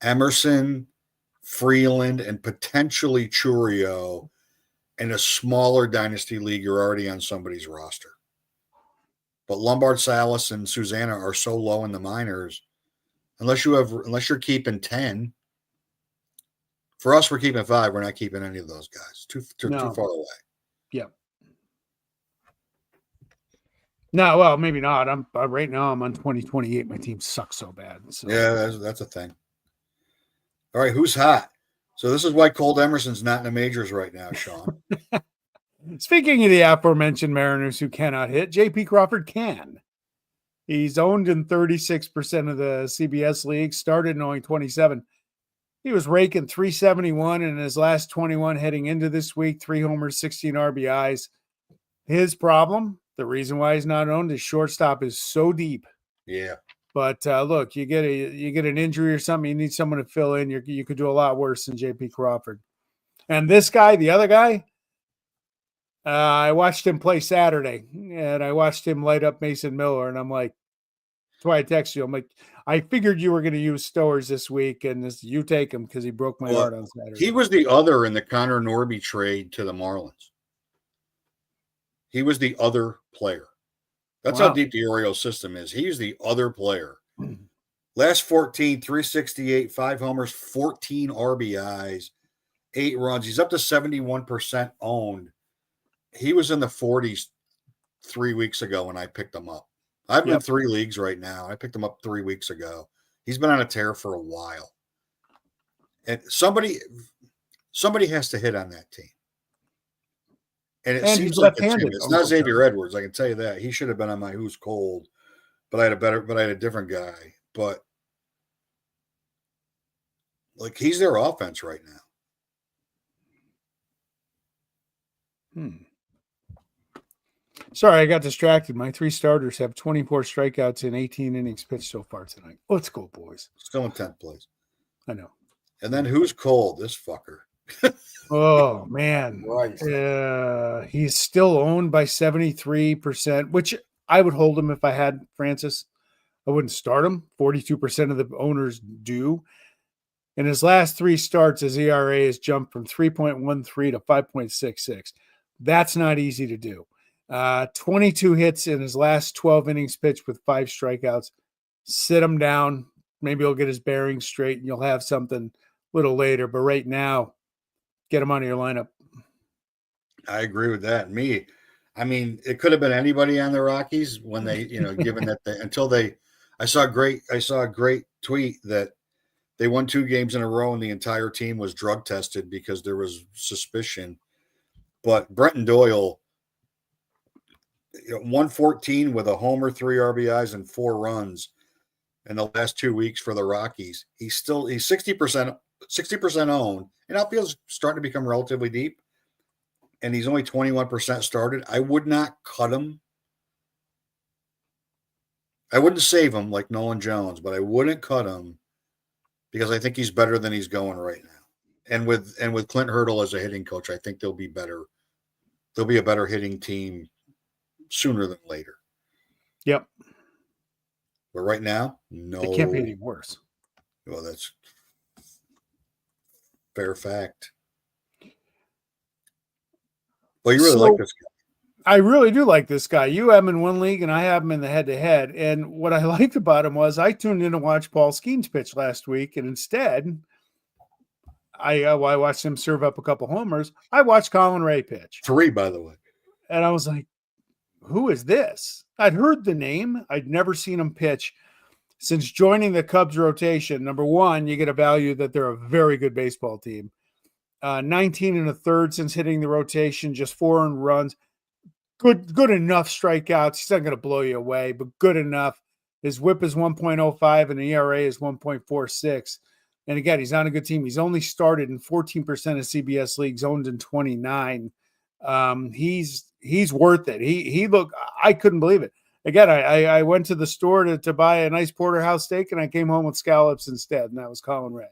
Speaker 2: Emerson, Freeland, and potentially Churio in a smaller dynasty league, you're already on somebody's roster. But Lombard, Salas, and Susanna are so low in the minors, unless you're keeping 10. For us, we're keeping 5. We're not keeping any of those guys. Too far away.
Speaker 1: Yeah. No, well, maybe not. I'm right now. I'm on 2028. My team sucks so bad. So.
Speaker 2: Yeah, that's a thing. All right, who's hot? So this is why Cold Emerson's not in the majors right now, Sean.
Speaker 1: Speaking of the aforementioned Mariners who cannot hit, J.P. Crawford can. He's owned in 36% of the CBS league, started in only 27. He was raking 371 in his last 21 heading into this week, 3 homers, 16 RBIs. His problem, the reason why he's not owned, is shortstop is so deep.
Speaker 2: Yeah.
Speaker 1: But look, you get an injury or something, you need someone to fill in. You could do a lot worse than J.P. Crawford. And this guy, the other guy, I watched him play Saturday, and I watched him light up Mason Miller, and I'm like, that's why I texted you. I'm like, I figured you were going to use Stowers this week, and you take him because he broke my heart on Saturday.
Speaker 2: He was the other in the Connor Norby trade to the Marlins. He was the other player. That's how deep the Orioles system is. He's the other player. Last 14, 368, 5 homers, 14 RBIs, 8 runs. He's up to 71% owned. He was in the 40s 3 weeks ago when I picked him up. I'm in 3 leagues right now. I picked him up 3 weeks ago. He's been on a tear for a while. And somebody has to hit on that team. And it seems like it's not Xavier Edwards. I can tell you that. He should have been on my Who's Cold, but I had a different guy. But like he's their offense right now.
Speaker 1: Sorry, I got distracted. My 3 starters have 24 strikeouts in 18 innings pitched so far tonight. Let's go, boys.
Speaker 2: Still in 10th place.
Speaker 1: I know.
Speaker 2: And then who's cold? This fucker.
Speaker 1: Oh man,
Speaker 2: Right.
Speaker 1: he's still owned by 73%, which I would hold him if I had Francis. I wouldn't start him. 42% of the owners do. In his last 3 starts, his ERA has jumped from 3.13 to 5.66. That's not easy to do. 22 hits in his last 12 innings pitched with 5 strikeouts. Sit him down. Maybe he'll get his bearings straight and you'll have something a little later. But right now, get him out of your lineup.
Speaker 2: I agree with that. I mean, it could have been anybody on the Rockies when they, given that I saw a great tweet that they won 2 games in a row and the entire team was drug tested because there was suspicion. But Brenton Doyle, 114 with a homer, 3 RBIs, and 4 runs in the last 2 weeks for the Rockies. He's 60% owned, and outfield's starting to become relatively deep. And he's only 21% started. I would not cut him. I wouldn't save him like Nolan Jones, but I wouldn't cut him because I think he's better than he's going right now. And with Clint Hurdle as a hitting coach, I think they'll be better. They'll be a better hitting team sooner than later.
Speaker 1: Yep.
Speaker 2: But right now, no.
Speaker 1: It can't be any worse.
Speaker 2: Well, that's fair fact. Well, you really like this guy.
Speaker 1: I really do like this guy. You have him in one league, and I have him in the head-to-head. And what I liked about him was I tuned in to watch Paul Skeens pitch last week, and instead, I watched him serve up a couple homers. I watched Colin Ray pitch.
Speaker 2: 3, by the way.
Speaker 1: And I was like, who is this? I'd heard the name. I'd never seen him pitch. Since joining the Cubs rotation, number one, you get a value that they're a very good baseball team. 19 1/3 since hitting the rotation, just 4 earned runs. Good enough strikeouts. He's not going to blow you away, but good enough. His whip is 1.05 and the ERA is 1.46. And again, he's on a good team. He's only started in 14% of CBS leagues, owned in 29. He's worth it. He looked, I couldn't believe it. Again, I went to the store to buy a nice porterhouse steak, and I came home with scallops instead, and that was Colin Ray.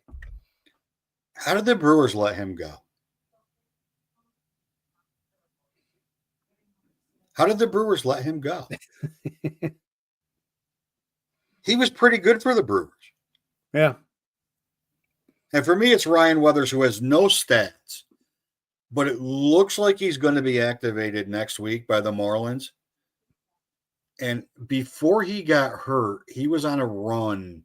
Speaker 2: How did the Brewers let him go? How did the Brewers let him go? He was pretty good for the Brewers.
Speaker 1: Yeah.
Speaker 2: And for me, it's Ryan Weathers, who has no stats, but it looks like he's going to be activated next week by the Marlins. And before he got hurt, he was on a run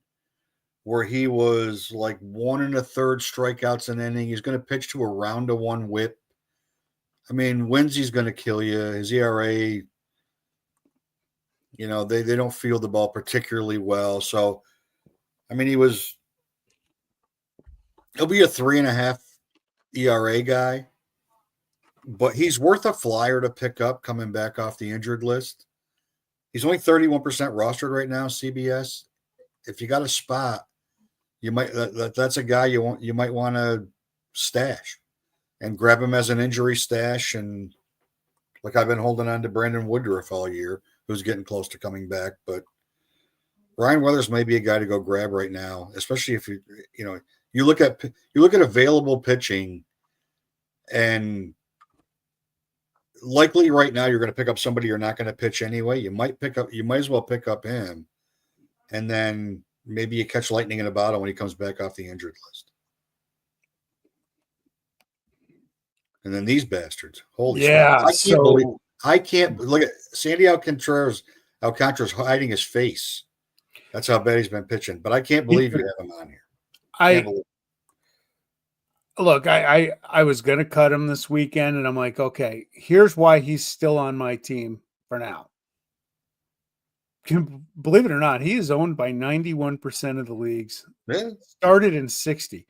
Speaker 2: where he was like 1 1/3 strikeouts an inning. He's going to pitch to a round of 1 whip. I mean, Winsley's going to kill you. His ERA, they don't field the ball particularly well. So, I mean, he'll be a 3.5 ERA guy, but he's worth a flyer to pick up coming back off the injured list. He's only 31% rostered right now, CBS. If you got a spot, that's a guy you might want to stash and grab him as an injury stash. And like I've been holding on to Brandon Woodruff all year, who's getting close to coming back. But Ryan Weathers may be a guy to go grab right now, especially if you look at available pitching, and likely right now you're going to pick up somebody you're not going to pitch anyway. You might as well pick up him, and then maybe you catch lightning in a bottle when he comes back off the injured list. And then these bastards. Holy shit. I can't look at Sandy Alcantara's hiding his face. That's how bad he's been pitching. But I can't believe you have him on here.
Speaker 1: I was going to cut him this weekend, and I'm like, okay, here's why he's still on my team for now. Believe it or not, he is owned by 91% of the leagues.
Speaker 2: Yeah.
Speaker 1: Started in 60.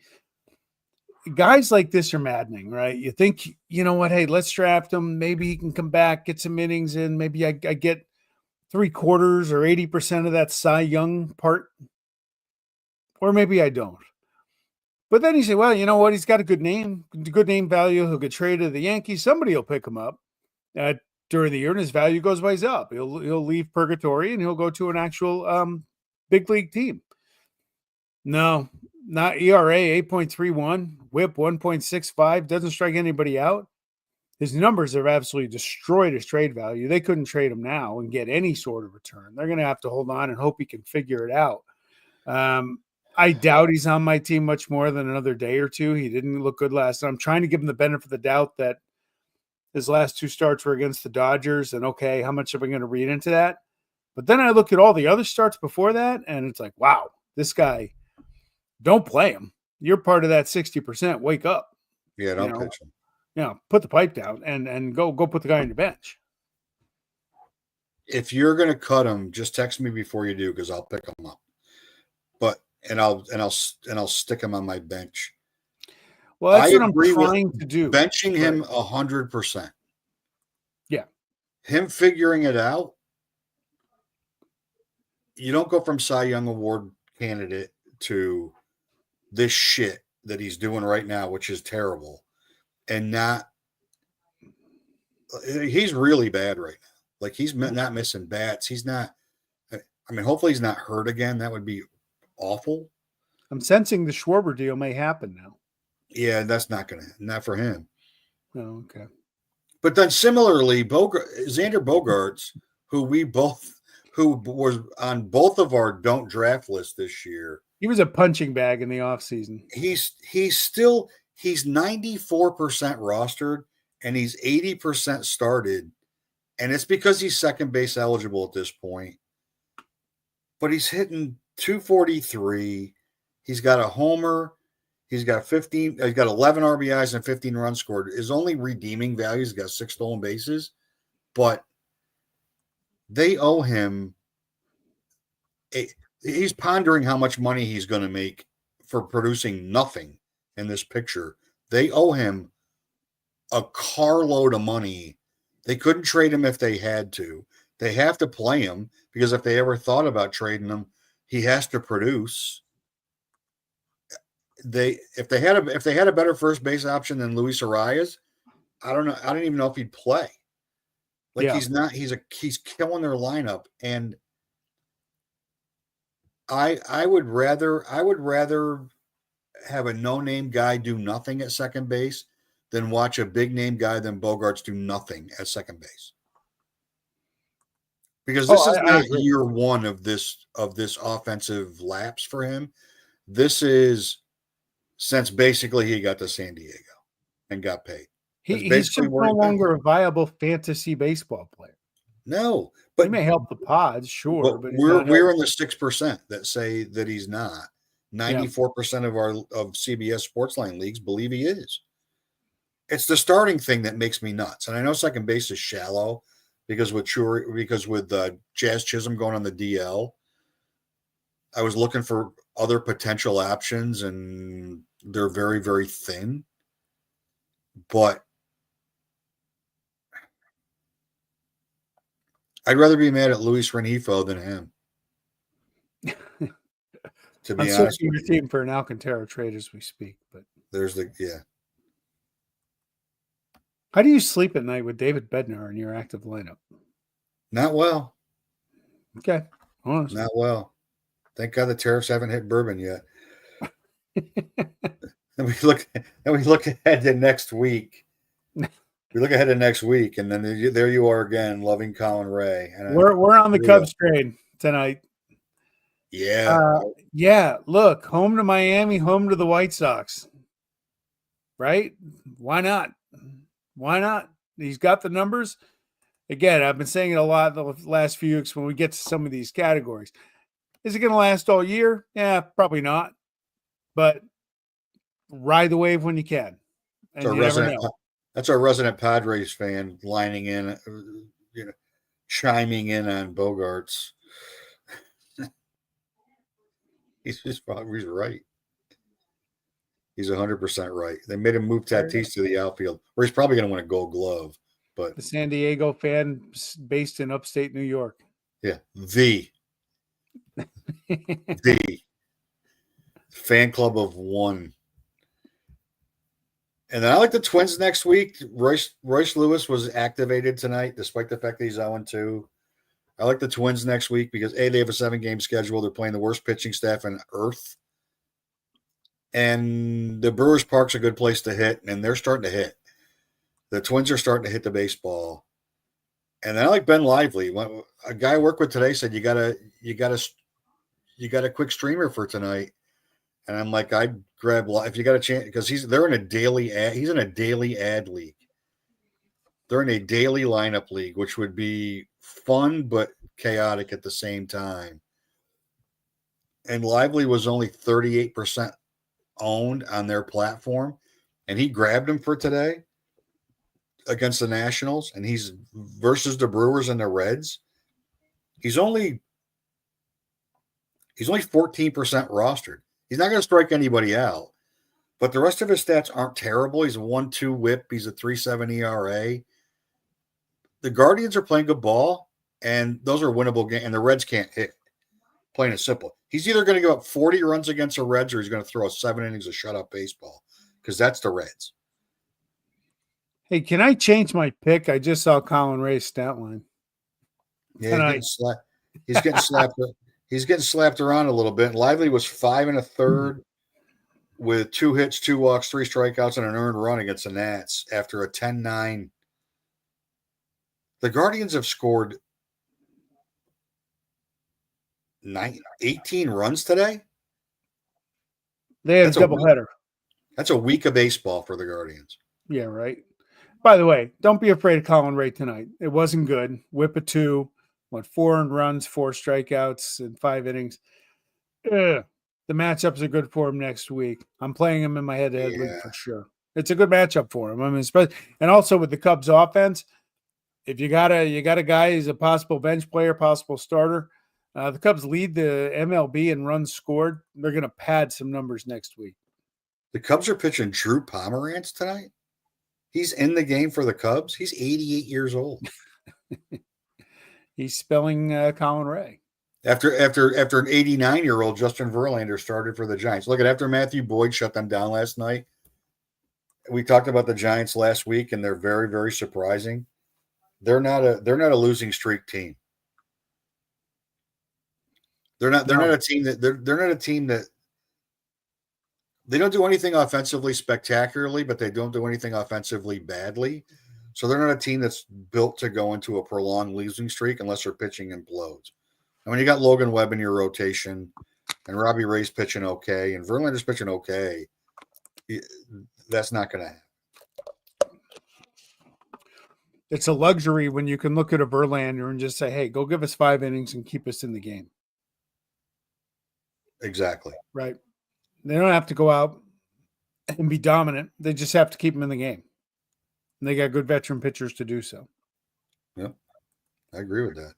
Speaker 1: Guys like this are maddening, right? You think, you know what? Hey, let's draft him. Maybe he can come back, get some innings in. Maybe I get 3/4 or 80% of that Cy Young part, or maybe I don't. But then you say, well, you know what? He's got a good name value. He'll get traded to the Yankees. Somebody will pick him up during the year, and his value goes ways up. He'll leave purgatory and he'll go to an actual big league team. No, Not ERA 8.31, whip 1.65, doesn't strike anybody out. His numbers have absolutely destroyed his trade value. They couldn't trade him now and get any sort of return. They're going to have to hold on and hope he can figure it out. I doubt he's on my team much more than another day or two. He didn't look good last time. I'm trying to give him the benefit of the doubt that his last 2 starts were against the Dodgers. And okay, how much am I going to read into that? But then I look at all the other starts before that, and it's like, wow, this guy, don't play him. You're part of that 60%. Wake up.
Speaker 2: Yeah, don't pitch him.
Speaker 1: Put the pipe down and go put the guy on your bench.
Speaker 2: If you're going to cut him, just text me before you do, because I'll pick him up. I'll stick him on my bench.
Speaker 1: Well, that's what I'm trying to do.
Speaker 2: Benching him 100%.
Speaker 1: Yeah.
Speaker 2: Him figuring it out. You don't go from Cy Young Award candidate to this shit that he's doing right now, which is terrible. And he's really bad right now. Like, he's not missing bats. He's not, I mean, hopefully he's not hurt again. That would be awful.
Speaker 1: I'm sensing the Schwarber deal may happen now.
Speaker 2: Yeah, that's not for him.
Speaker 1: Oh, okay.
Speaker 2: But then similarly, Xander Bogaerts, who was on both of our don't draft lists this year.
Speaker 1: He was a punching bag in the offseason.
Speaker 2: He's 94% rostered and he's 80% started. And it's because he's second base eligible at this point. But he's hitting 243. He's got a homer. He's got 11 RBIs and 15 runs scored. His only redeeming value, he's got 6 stolen bases. But they owe him he's pondering how much money he's going to make for producing nothing in this picture. They owe him a carload of money. They couldn't trade him if they had to. They have to play him because if they ever thought about trading him, he has to produce. If they had a better first base option than Luis Arias, I don't know. I don't even know if he'd play. Like, he's killing their lineup. And I would rather have a no-name guy do nothing at second base than watch a big-name guy than Bogaerts do nothing at second base. Because this is not year one of this offensive lapse for him. This is since basically he got to San Diego and got paid.
Speaker 1: He's just no longer a viable fantasy baseball player.
Speaker 2: No, but
Speaker 1: he may help the pods, sure.
Speaker 2: But we're in the 6% that say that he's not. 94% of CBS Sportsline leagues believe he is. It's the starting thing that makes me nuts. And I know second base is shallow because with Jazz Chisholm going on the DL, I was looking for other potential options, and they're very, very thin. But I'd rather be mad at Luis Rengifo than him. To be honest,
Speaker 1: I'm searching your team for an Alcantara trade as we speak. But How do you sleep at night with David Bednar in your active lineup?
Speaker 2: Not well.
Speaker 1: Okay, honestly.
Speaker 2: Not well. Thank God the tariffs haven't hit bourbon yet. And we look ahead to next week. We look ahead to next week, and then there you are again, loving Colin Ray. And
Speaker 1: we're on the Cubs train tonight.
Speaker 2: Yeah.
Speaker 1: Look, home to Miami, home to the White Sox. Right? Why not? He's got the numbers. Again, I've been saying it a lot the last few weeks when we get to some of these categories. Is it going to last all year? Yeah, probably not. But ride the wave when you can. And you never know.
Speaker 2: That's our resident Padres fan lining in, chiming in on Bogaerts. He's right. He's 100% right. They made him move Tatis to the outfield, where he's probably going to win a Gold Glove. But
Speaker 1: the San Diego fan based in upstate New York.
Speaker 2: Yeah, the fan club of one. And then I like the Twins next week. Royce Lewis was activated tonight, despite the fact that he's 0-2. I like the Twins next week because, A, they have a 7-game schedule. They're playing the worst pitching staff on earth. And the Brewers Park's a good place to hit, and they're starting to hit. The Twins are starting to hit the baseball. And then I like Ben Lively. A guy I work with today said you got a quick streamer for tonight. And I'm like, I'd grab if you got a chance, because he's in a daily ad league. They're in a daily lineup league, which would be fun but chaotic at the same time. And Lively was only 38% owned on their platform, and he grabbed him for today against the Nationals, and he's versus the Brewers and the Reds. He's only 14% rostered. He's not going to strike anybody out, but the rest of his stats aren't terrible. He's a 1.2 whip. He's a 3.7 ERA. The Guardians are playing good ball, and those are winnable games, and the Reds can't hit. Plain and simple. He's either going to give up 40 runs against the Reds, or he's going to throw 7 innings of shutout baseball, because that's the Reds.
Speaker 1: Hey, can I change my pick? I just saw Colin Ray's stat line.
Speaker 2: Yeah, he's getting slapped. He's getting slapped around a little bit. Lively was 5 1/3 with 2 hits, 2 walks, 3 strikeouts, and an earned run against the Nats after a 10-9. The Guardians have scored 18 runs today.
Speaker 1: They had a doubleheader.
Speaker 2: That's a week of baseball for the Guardians.
Speaker 1: Yeah, right. By the way, don't be afraid of Colin Ray tonight. It wasn't good. Whip of 2, 4 earned runs, 4 strikeouts in 5 innings. The matchups are good for him next week. I'm playing him in my head-to-head league for sure. It's a good matchup for him. I mean, and also with the Cubs offense, if you got a guy who's a possible bench player, possible starter, the Cubs lead the MLB in runs scored. They're going to pad some numbers next week.
Speaker 2: The Cubs are pitching Drew Pomeranz tonight. He's in the game for the Cubs. He's 88 years old.
Speaker 1: He's spelling Colin Ray.
Speaker 2: After an 89-year-old Justin Verlander started for the Giants. Look at after Matthew Boyd shut them down last night. We talked about the Giants last week, and they're very, very surprising. They're not a losing streak team. They're not a team that they don't do anything offensively spectacularly, but they don't do anything offensively badly. So they're not a team that's built to go into a prolonged losing streak unless their pitching implodes. I mean, you got Logan Webb in your rotation, and Robbie Ray's pitching okay, and Verlander's pitching okay. That's not going to happen.
Speaker 1: It's a luxury when you can look at a Verlander and just say, hey, go give us 5 innings and keep us in the game.
Speaker 2: Exactly.
Speaker 1: Right. They don't have to go out and be dominant. They just have to keep them in the game. And they got good veteran pitchers to do so.
Speaker 2: Yep. I agree with that.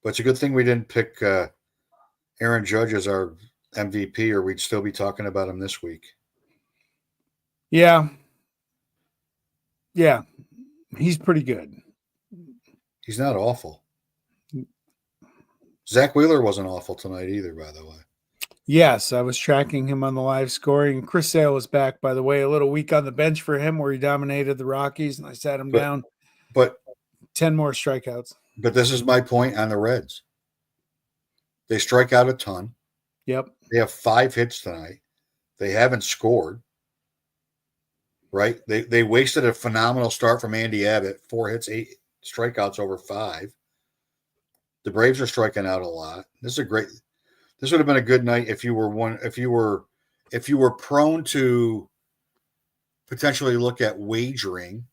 Speaker 2: But it's a good thing we didn't pick Aaron Judge as our MVP, or we'd still be talking about him this week.
Speaker 1: Yeah. Yeah. He's pretty good.
Speaker 2: He's not awful. Zach Wheeler wasn't awful tonight either, by the way.
Speaker 1: Yes, I was tracking him on the live scoring. Chris Sale was back, by the way, a little weak on the bench for him where he dominated the Rockies, and I sat him down.
Speaker 2: But
Speaker 1: 10 more strikeouts.
Speaker 2: But this is my point on the Reds. They strike out a ton.
Speaker 1: Yep.
Speaker 2: They have 5 hits tonight. They haven't scored. Right? They wasted a phenomenal start from Andy Abbott. 4 hits, 8 strikeouts over 5. The Braves are striking out a lot. This would have been a good night if you were prone to potentially look at wagering,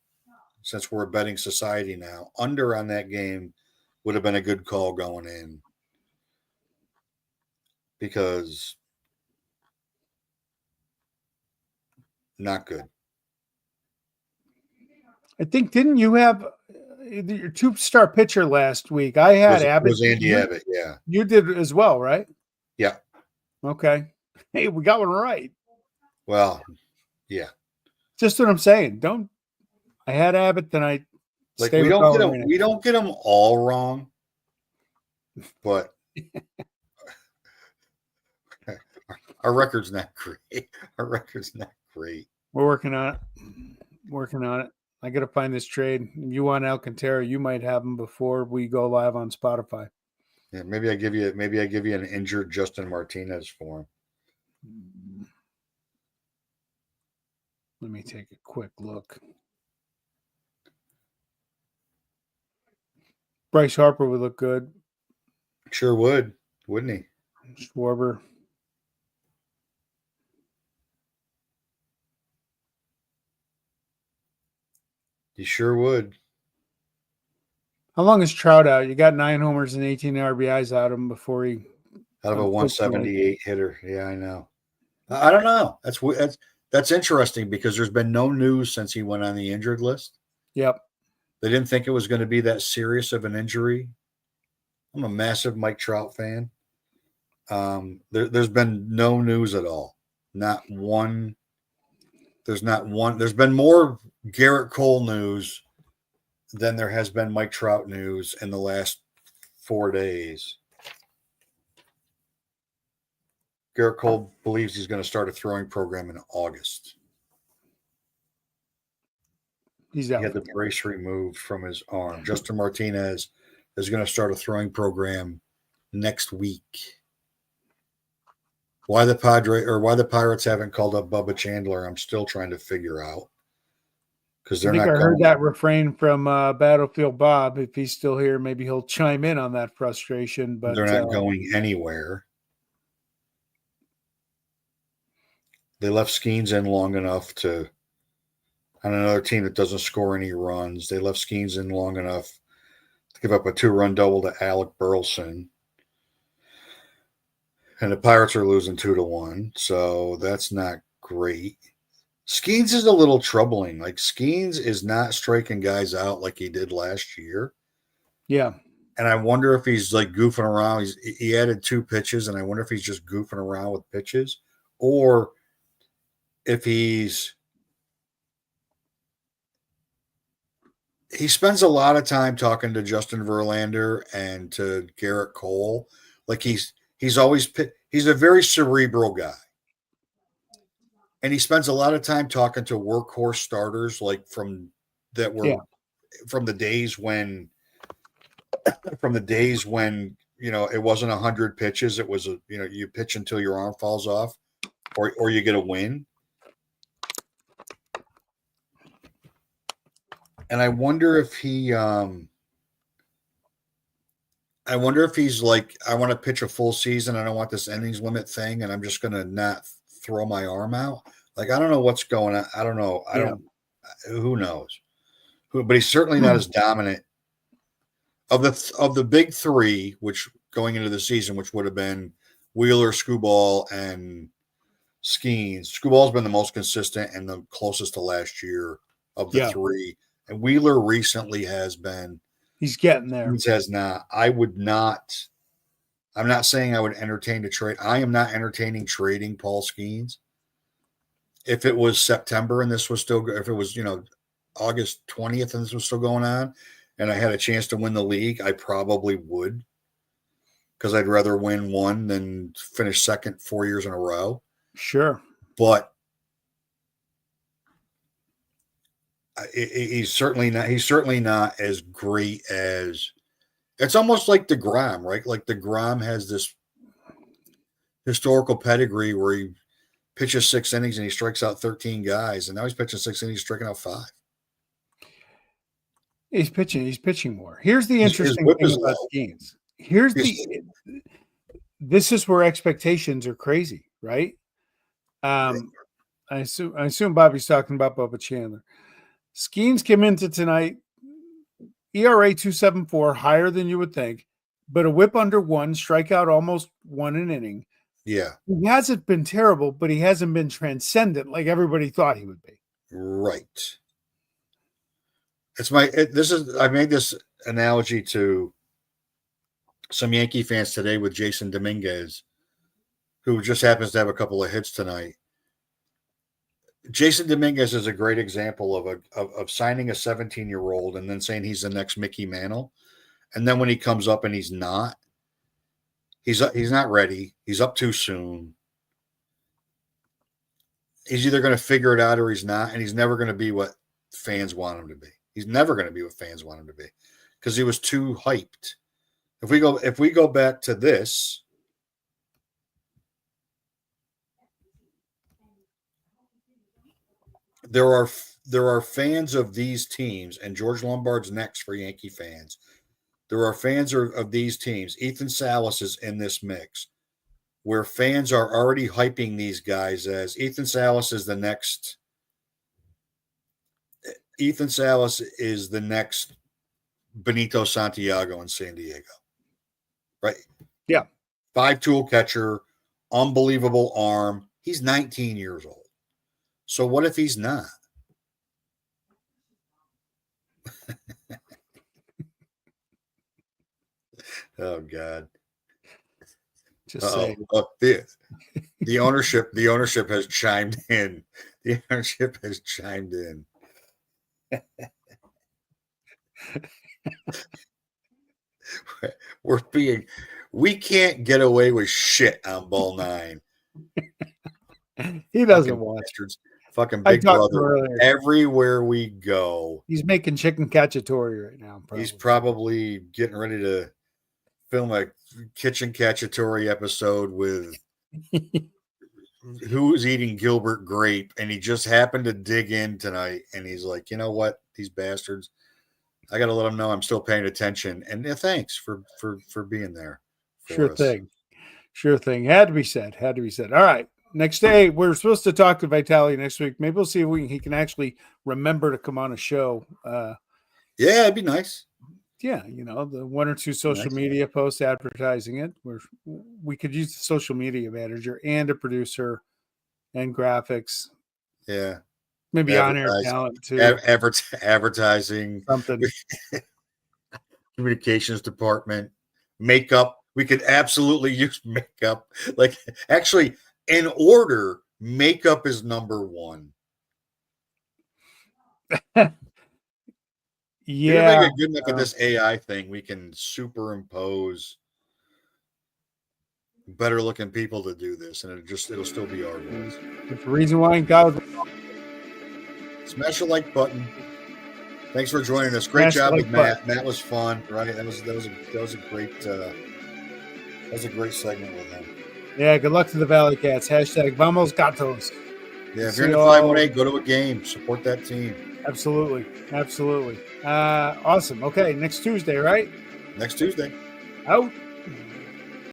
Speaker 2: since we're a betting society now. Under on that game would have been a good call going in, because not good.
Speaker 1: I think, didn't you have your 2-star pitcher last week? I had Abbott.
Speaker 2: It was Andy Abbott, yeah.
Speaker 1: You did as well, right?
Speaker 2: Yeah.
Speaker 1: Okay. Hey, we got one right.
Speaker 2: Well, yeah.
Speaker 1: Just what I'm saying. I had Abbott tonight.
Speaker 2: Like we don't get them all wrong, but our record's not great.
Speaker 1: We're working on it. I got to find this trade. If you want Alcantara, you might have him before we go live on Spotify.
Speaker 2: Yeah, maybe I give you an injured Justin Martinez for him.
Speaker 1: Let me take a quick look. Bryce Harper would look good.
Speaker 2: Sure would, wouldn't he?
Speaker 1: Schwarber.
Speaker 2: He sure would.
Speaker 1: How long is Trout out? You got 9 homers and 18 RBIs out of him before he
Speaker 2: out of a 178 hitter. Yeah, I know. I don't know. That's interesting because there's been no news since he went on the injured list.
Speaker 1: Yep.
Speaker 2: They didn't think it was going to be that serious of an injury. I'm a massive Mike Trout fan. There's been no news at all. Not one. There's not one. There's been more Garrett Cole news than there has been Mike Trout news in the last 4 days. Garrett Cole believes he's going to start a throwing program in August.
Speaker 1: He's out.
Speaker 2: He had the brace removed from his arm. Justin Martinez is going to start a throwing program next week. Why the Pirates haven't called up Bubba Chandler, I'm still trying to figure out. Because
Speaker 1: I think I heard that refrain from Battlefield Bob. If he's still here, maybe he'll chime in on that frustration. But
Speaker 2: they're not going anywhere. They left Skeens in long enough to, on another team that doesn't score any runs, they left Skeens in long enough to give up a 2-run double to Alec Burleson. And the Pirates are losing 2-1, so that's not great. Skeens is a little troubling. Like, Skeens is not striking guys out like he did last year.
Speaker 1: Yeah.
Speaker 2: And I wonder if he's like goofing around. He added 2 pitches, and I wonder if he's just goofing around with pitches, or if he spends a lot of time talking to Justin Verlander and to Garrett Cole. Like he's a very cerebral guy. And he spends a lot of time talking to workhorse starters, like from the days when it wasn't 100 pitches. It was you pitch until your arm falls off, or you get a win. And I wonder if he's like, I want to pitch a full season. I don't want this innings limit thing, and I'm just going to not throw my arm out. Like, I don't know what's going on. I don't know. Who knows? But he's certainly not as dominant of the big 3, which going into the season, which would have been Wheeler, Skubal, and Skeens. Skubal's been the most consistent and the closest to last year of the 3. And Wheeler recently has been.
Speaker 1: He's getting there.
Speaker 2: He has not. I'm not saying I would entertain a trade. I am not entertaining trading Paul Skeens. If it was September and this was still, if it was, August 20th and this was still going on and I had a chance to win the league, I probably would, because I'd rather win one than finish second 4 years in a row.
Speaker 1: Sure.
Speaker 2: But he's certainly not as great as, it's almost like DeGrom, right? Like DeGrom has this historical pedigree where he pitches 6 innings and he strikes out 13 guys, and now he's pitching 6 innings, striking out 5.
Speaker 1: He's pitching more. Here's the interesting thing about Skeens. This is where expectations are crazy, right? I assume Bobby's talking about Bubba Chandler. Skeens came into tonight, ERA 2.74, higher than you would think, but a whip under 1, strikeout almost 1 an inning.
Speaker 2: Yeah.
Speaker 1: He hasn't been terrible, but he hasn't been transcendent like everybody thought he would be.
Speaker 2: Right. I made this analogy to some Yankee fans today with Jason Dominguez, who just happens to have a couple of hits tonight. Jason Dominguez is a great example of signing a 17-year-old and then saying he's the next Mickey Mantle. And then when he comes up and he's not ready. He's up too soon. He's either going to figure it out or he's not. And he's never going to be what fans want him to be. He's never going to be what fans want him to be because he was too hyped. If we go back to this, there are fans of these teams, and George Lombard's next for Yankee fans. There are fans of these teams. Ethan Salas is in this mix, where fans are already hyping these guys as Ethan Salas is the next. Ethan Salas is the next Benito Santiago in San Diego, right?
Speaker 1: Yeah.
Speaker 2: 5-tool catcher, unbelievable arm. He's 19 years old. So what if he's not? Oh God.
Speaker 1: Just say
Speaker 2: the ownership has chimed in. The ownership has chimed in. We can't get away with shit on Ball 9.
Speaker 1: He doesn't watch.
Speaker 2: Fucking Big Brother. Everywhere we go.
Speaker 1: He's making chicken cacciatore right now.
Speaker 2: He's probably getting ready to film a kitchen cacciatore episode with who's eating Gilbert Grape, and he just happened to dig in tonight, and he's like, you know what, these bastards, I got to let them know I'm still paying attention, and thanks for being there.
Speaker 1: Sure thing. Had to be said. All right. Next day, we're supposed to talk to Vitali next week. Maybe we'll see if he can actually remember to come on a show.
Speaker 2: Yeah, it'd be nice.
Speaker 1: Yeah, the one or two social media posts advertising it. We could use the social media manager and a producer and graphics.
Speaker 2: Yeah,
Speaker 1: maybe on-air talent too.
Speaker 2: Advertising,
Speaker 1: something.
Speaker 2: Communications department, makeup. We could absolutely use makeup. Like, actually, in order, makeup is number one.
Speaker 1: Yeah,
Speaker 2: make a good enough of this AI thing. We can superimpose better looking people to do this, and it'll still be our voice.
Speaker 1: There's a reason why in college.
Speaker 2: Smash the like button. Thanks for joining us. Great job with Matt. Matt was fun, right? That was a great segment with him.
Speaker 1: Yeah, good luck to the ValleyCats. # Vamos Gatos.
Speaker 2: Yeah, if you're in the 518, go to a game. Support that team.
Speaker 1: Absolutely. Awesome. Okay, next Tuesday, right?
Speaker 2: Next Tuesday.
Speaker 1: Out.